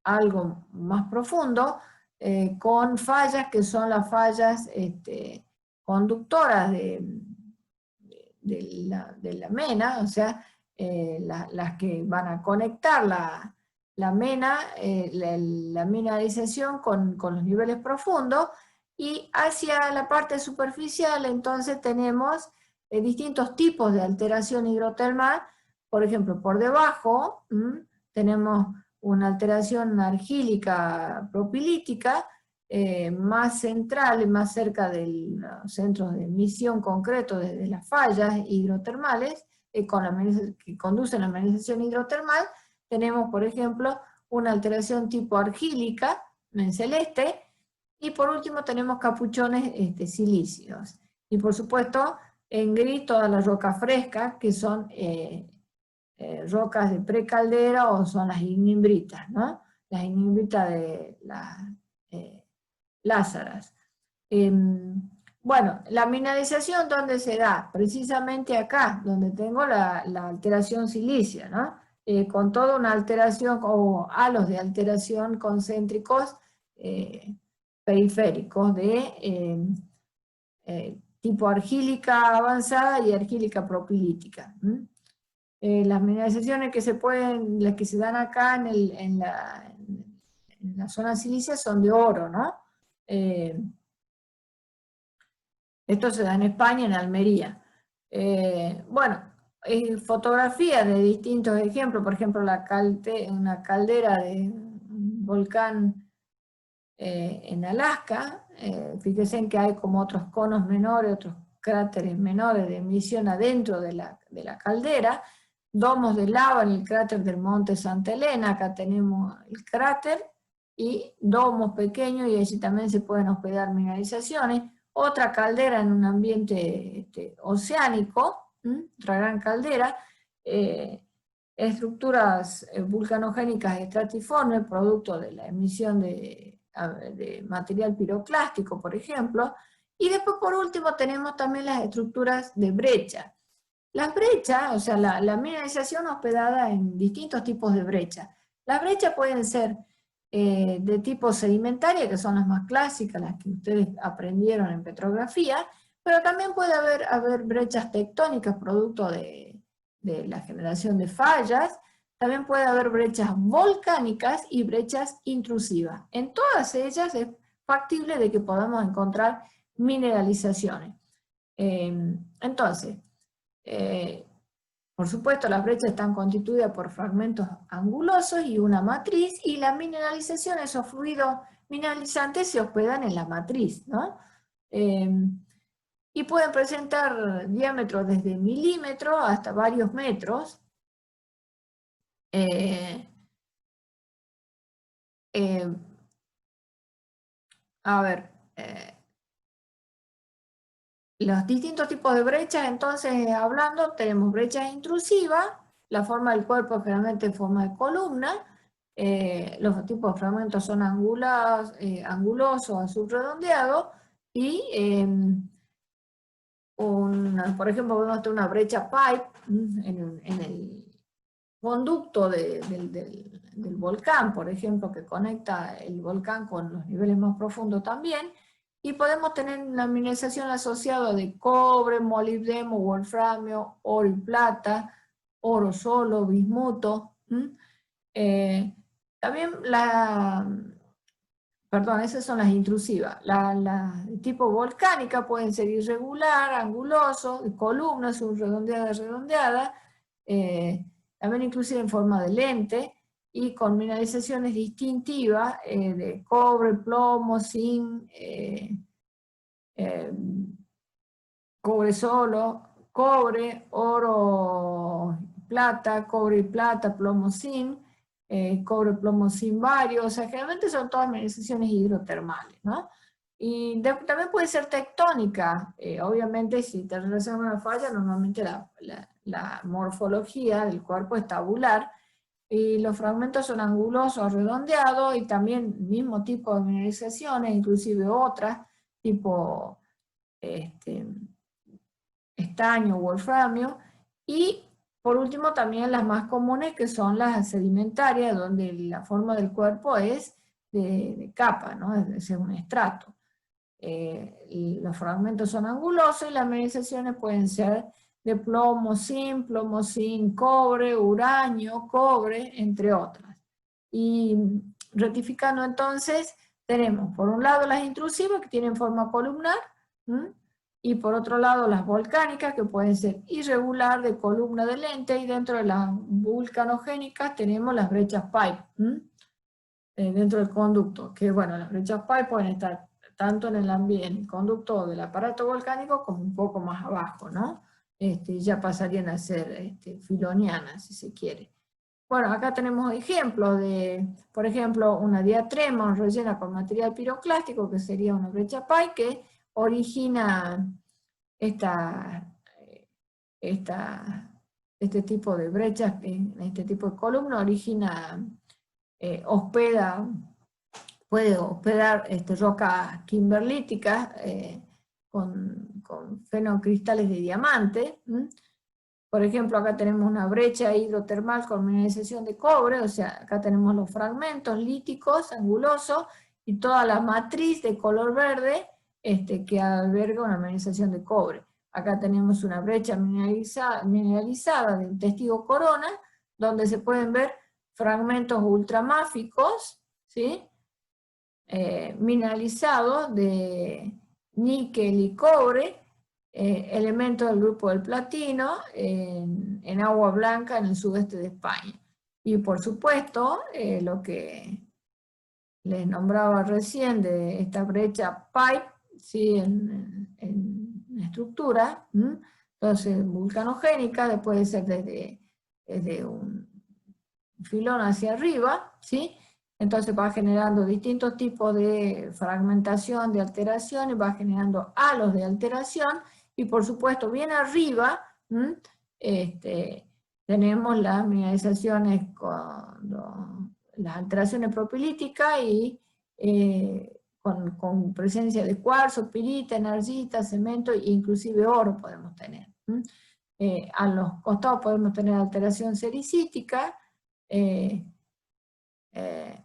Speaker 1: algo más profundo, con fallas que son las fallas conductoras de la mena, o sea, las que van a conectar la mena, la mineralización con los niveles profundos, y hacia la parte superficial entonces tenemos distintos tipos de alteración hidrotermal. Por ejemplo, por debajo tenemos una alteración argílica propilítica, más central y más cerca de los centros de emisión concretos de las fallas hidrotermales, que conducen a la mineralización hidrotermal. Tenemos, por ejemplo, una alteración tipo argílica en celeste, y por último tenemos capuchones silíceos. Y por supuesto, en gris todas las rocas frescas, que son rocas de precaldera, o son las ignimbritas, ¿no? Las ignimbritas de las lázaras. Bueno, la mineralización, ¿dónde se da? Precisamente acá, donde tengo la alteración silícea, ¿no? Con toda una alteración, o halos de alteración concéntricos periféricos de tipo argílica avanzada y argílica propilítica. Las mineralizaciones las que se dan acá en la zona silícea son de oro, ¿no? Esto se da en España, en Almería. Bueno, fotografías de distintos ejemplos, por ejemplo, una caldera de un volcán en Alaska. Fíjense en que hay como otros conos menores, otros cráteres menores de emisión adentro de la caldera, domos de lava en el cráter del monte Santa Elena. Acá tenemos el cráter y domos pequeños, y allí también se pueden hospedar mineralizaciones. Otra caldera en un ambiente oceánico, otra gran caldera, estructuras vulcanogénicas estratiformes, producto de la emisión de material piroclástico, por ejemplo. Y después, por último, tenemos también las estructuras de brecha. Las brechas, o sea, la mineralización hospedada en distintos tipos de brechas. Las brechas pueden ser de tipo sedimentaria, que son las más clásicas, las que ustedes aprendieron en petrografía, pero también puede haber brechas tectónicas producto de la generación de fallas. También puede haber brechas volcánicas y brechas intrusivas. En todas ellas es factible de que podamos encontrar mineralizaciones. Entonces, por supuesto, las brechas están constituidas por fragmentos angulosos y una matriz, y la mineralización, esos fluidos mineralizantes se hospedan en la matriz, ¿no? Y pueden presentar diámetros desde milímetros hasta varios metros. A ver, los distintos tipos de brechas, entonces, hablando, tenemos brechas intrusivas. La forma del cuerpo generalmente en forma de columna. Los tipos de fragmentos son angulosos a subredondeados, y por ejemplo, podemos tener una brecha pipe en el conducto del volcán, por ejemplo, que conecta el volcán con los niveles más profundos también. Y podemos tener una mineralización asociada de cobre, molibdeno, wolframio, oro y plata, oro solo, bismuto. También perdón, esas son las intrusivas. De tipo volcánica pueden ser irregular, anguloso, columnas redondeadas, también inclusive en forma de lente, y con mineralizaciones distintivas de cobre, plomo, zinc, cobre solo, cobre, oro, plata, cobre y plata, plomo, zinc, cobre, plomo, zinc varios. O sea, generalmente son todas mineralizaciones hidrotermales, ¿no? Y también puede ser tectónica. Obviamente, si te relaciona una falla, normalmente la morfología del cuerpo es tabular, y los fragmentos son angulosos, redondeados, y también mismo tipo de mineralizaciones, inclusive otras, tipo estaño, wolframio. Y por último también las más comunes, que son las sedimentarias, donde la forma del cuerpo es de capa, ¿no? Es un estrato. Y los fragmentos son angulosos, y las mineralizaciones pueden ser de plomo, zinc, cobre, uranio, cobre, entre otras. Y rectificando entonces, tenemos por un lado las intrusivas, que tienen forma columnar, y por otro lado las volcánicas, que pueden ser irregular, de columna, de lente, y dentro de las vulcanogénicas tenemos las brechas pipe, dentro del conducto, que bueno, las brechas pipe pueden estar tanto en el conducto del aparato volcánico, como un poco más abajo, ¿no? Ya pasarían a ser filonianas, si se quiere. Bueno, acá tenemos ejemplos de, por ejemplo, una diatrema rellena con material piroclástico, que sería una brecha pipe, que origina este tipo de brechas, este tipo de columna origina, puede hospedar rocas kimberlíticas con fenocristales de diamante. Por ejemplo, acá tenemos una brecha hidrotermal con mineralización de cobre. O sea, acá tenemos los fragmentos líticos, angulosos, y toda la matriz de color verde que alberga una mineralización de cobre. Acá tenemos una brecha mineralizada del testigo corona, donde se pueden ver fragmentos ultramáficos, ¿sí? Mineralizados de níquel y cobre, elementos del grupo del platino, en agua blanca en el sudeste de España. Y por supuesto, lo que les nombraba recién de esta brecha pipe, ¿sí? en estructura, entonces vulcanogénica, después de ser desde un filón hacia arriba, ¿sí? Entonces va generando distintos tipos de fragmentación, de alteración, y va generando halos de alteración, y por supuesto bien arriba tenemos las mineralizaciones las alteraciones propilíticas y con presencia de cuarzo, pirita, energita, cemento e inclusive oro podemos tener. A los costados podemos tener alteración sericítica,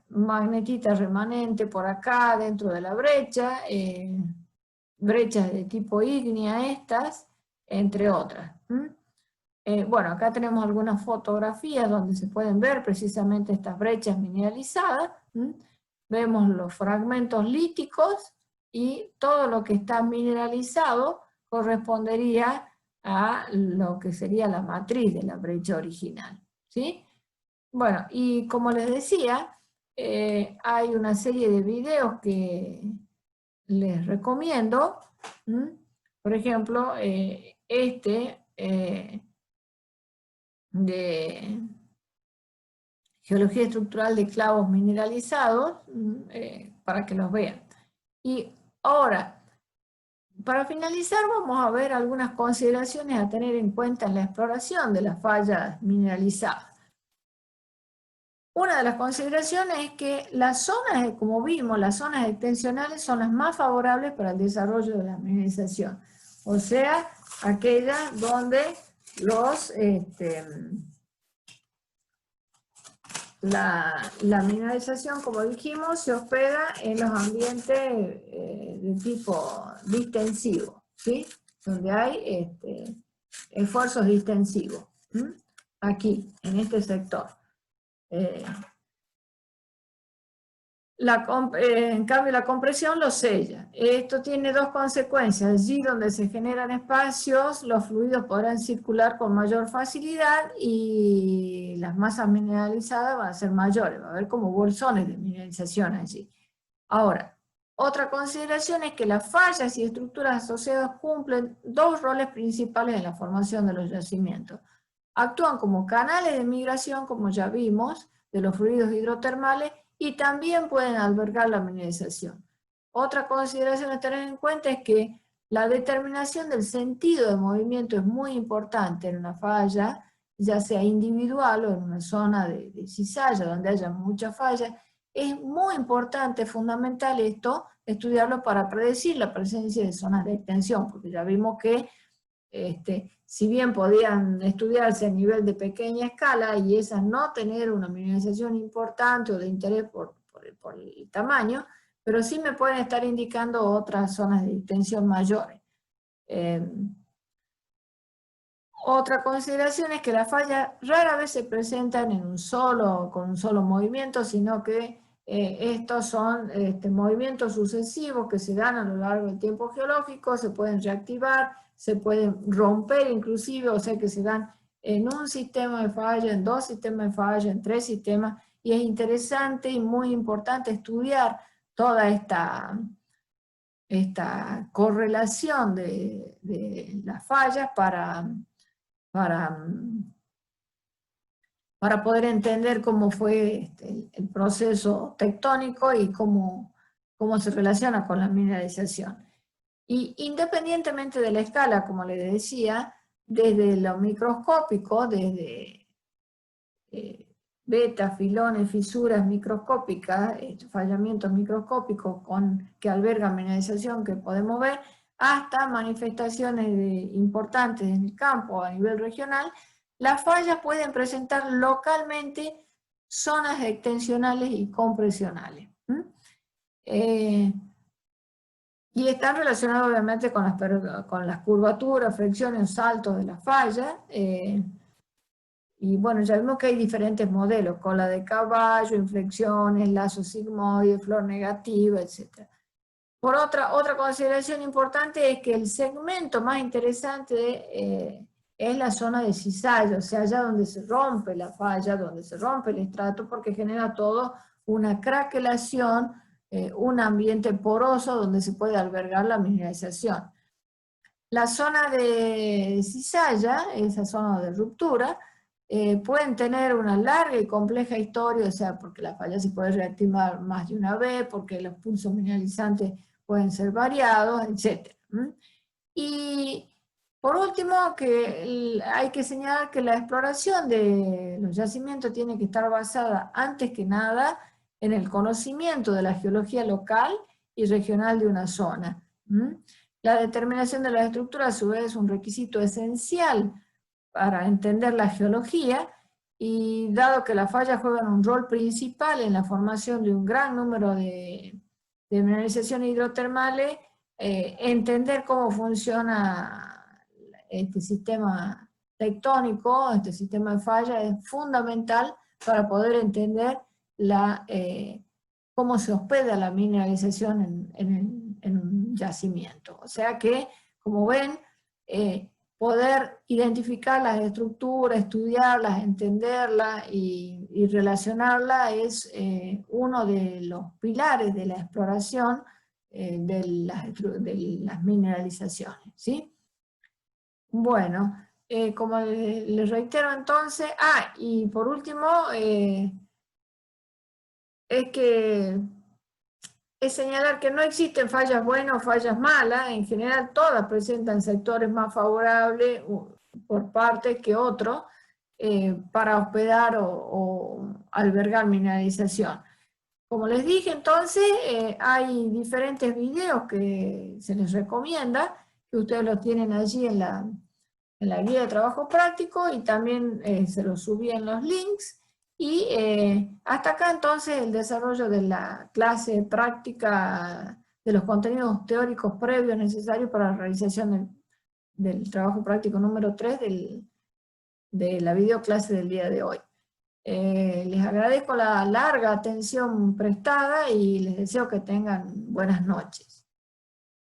Speaker 1: magnetita remanente por acá dentro de la brecha, brechas de tipo ígnea estas, entre otras. Bueno, acá tenemos algunas fotografías donde se pueden ver precisamente estas brechas mineralizadas. Vemos los fragmentos líticos y todo lo que está mineralizado correspondería a lo que sería la matriz de la brecha original, ¿sí? Bueno, y como les decía, hay una serie de videos que les recomiendo. Por ejemplo, de geología estructural de clavos mineralizados, para que los vean. Y ahora, para finalizar, vamos a ver algunas consideraciones a tener en cuenta en la exploración de las fallas mineralizadas. Una de las consideraciones es que las zonas, como vimos, las zonas extensionales son las más favorables para el desarrollo de la mineralización. O sea, aquellas donde la mineralización, como dijimos, se hospeda en los ambientes de tipo distensivo, ¿sí? Donde hay esfuerzos distensivos. Aquí, en este sector. En cambio, la compresión lo sella. Esto tiene dos consecuencias. Allí donde se generan espacios, los fluidos podrán circular con mayor facilidad y las masas mineralizadas van a ser mayores. Va a haber como bolsones de mineralización allí. Ahora, otra consideración es que las fallas y estructuras asociadas cumplen dos roles principales en la formación de los yacimientos. Actúan como canales de migración, como ya vimos, de los fluidos hidrotermales, y también pueden albergar la mineralización. Otra consideración a tener en cuenta es que la determinación del sentido de movimiento es muy importante en una falla, ya sea individual o en una zona de cizalla donde haya mucha falla. Es muy importante, fundamental esto, estudiarlo para predecir la presencia de zonas de extensión, porque ya vimos que si bien podían estudiarse a nivel de pequeña escala y esas no tener una mineralización importante o de interés por el tamaño, pero sí me pueden estar indicando otras zonas de extensión mayores. Otra consideración es que las fallas rara vez se presentan con un solo movimiento, sino que estos son movimientos sucesivos que se dan a lo largo del tiempo geológico, se pueden reactivar, se pueden romper inclusive, o sea que se dan en un sistema de falla, en dos sistemas de falla, en tres sistemas, y es interesante y muy importante estudiar toda esta correlación de las fallas para poder entender cómo fue el proceso tectónico y cómo se relaciona con la mineralización. Y independientemente de la escala, como les decía, desde lo microscópico, desde beta, filones, fisuras microscópicas, fallamientos microscópicos que albergan mineralización que podemos ver, hasta manifestaciones importantes en el campo a nivel regional, las fallas pueden presentar localmente zonas extensionales y compresionales. Y están relacionados obviamente con las curvaturas, flexiones, saltos de la falla. Y bueno, ya vimos que hay diferentes modelos, cola de caballo, inflexiones, lazo sigmoide, flor negativa, etc. Por otra consideración importante es que el segmento más interesante es la zona de cizalla, o sea, allá donde se rompe la falla, donde se rompe el estrato, porque genera todo una craquelación, un ambiente poroso donde se puede albergar la mineralización. La zona de cizalla, esa zona de ruptura, pueden tener una larga y compleja historia, o sea, porque la falla se puede reactivar más de una vez, porque los pulsos mineralizantes pueden ser variados, etc. Y por último, hay que señalar que la exploración de los yacimientos tiene que estar basada antes que nada en el conocimiento de la geología local y regional de una zona. La determinación de la estructura a su vez es un requisito esencial para entender la geología, y dado que las fallas juegan un rol principal en la formación de un gran número de mineralizaciones hidrotermales, entender cómo funciona este sistema tectónico, este sistema de falla, es fundamental para poder entender cómo se hospeda la mineralización en un yacimiento. O sea que, como ven, poder identificar las estructuras, estudiarlas, entenderlas y relacionarlas es uno de los pilares de la exploración de las mineralizaciones, ¿sí? Bueno, como les reitero entonces, y por último, es señalar que no existen fallas buenas o fallas malas, en general todas presentan sectores más favorables por partes que otros para hospedar o albergar mineralización. Como les dije entonces, hay diferentes videos que se les recomienda, que ustedes los tienen allí en la guía de trabajo práctico, y también se los subí en los links. Y hasta acá entonces el desarrollo de la clase práctica de los contenidos teóricos previos necesarios para la realización del trabajo práctico número 3 de la videoclase del día de hoy. Les agradezco la larga atención prestada y les deseo que tengan buenas noches.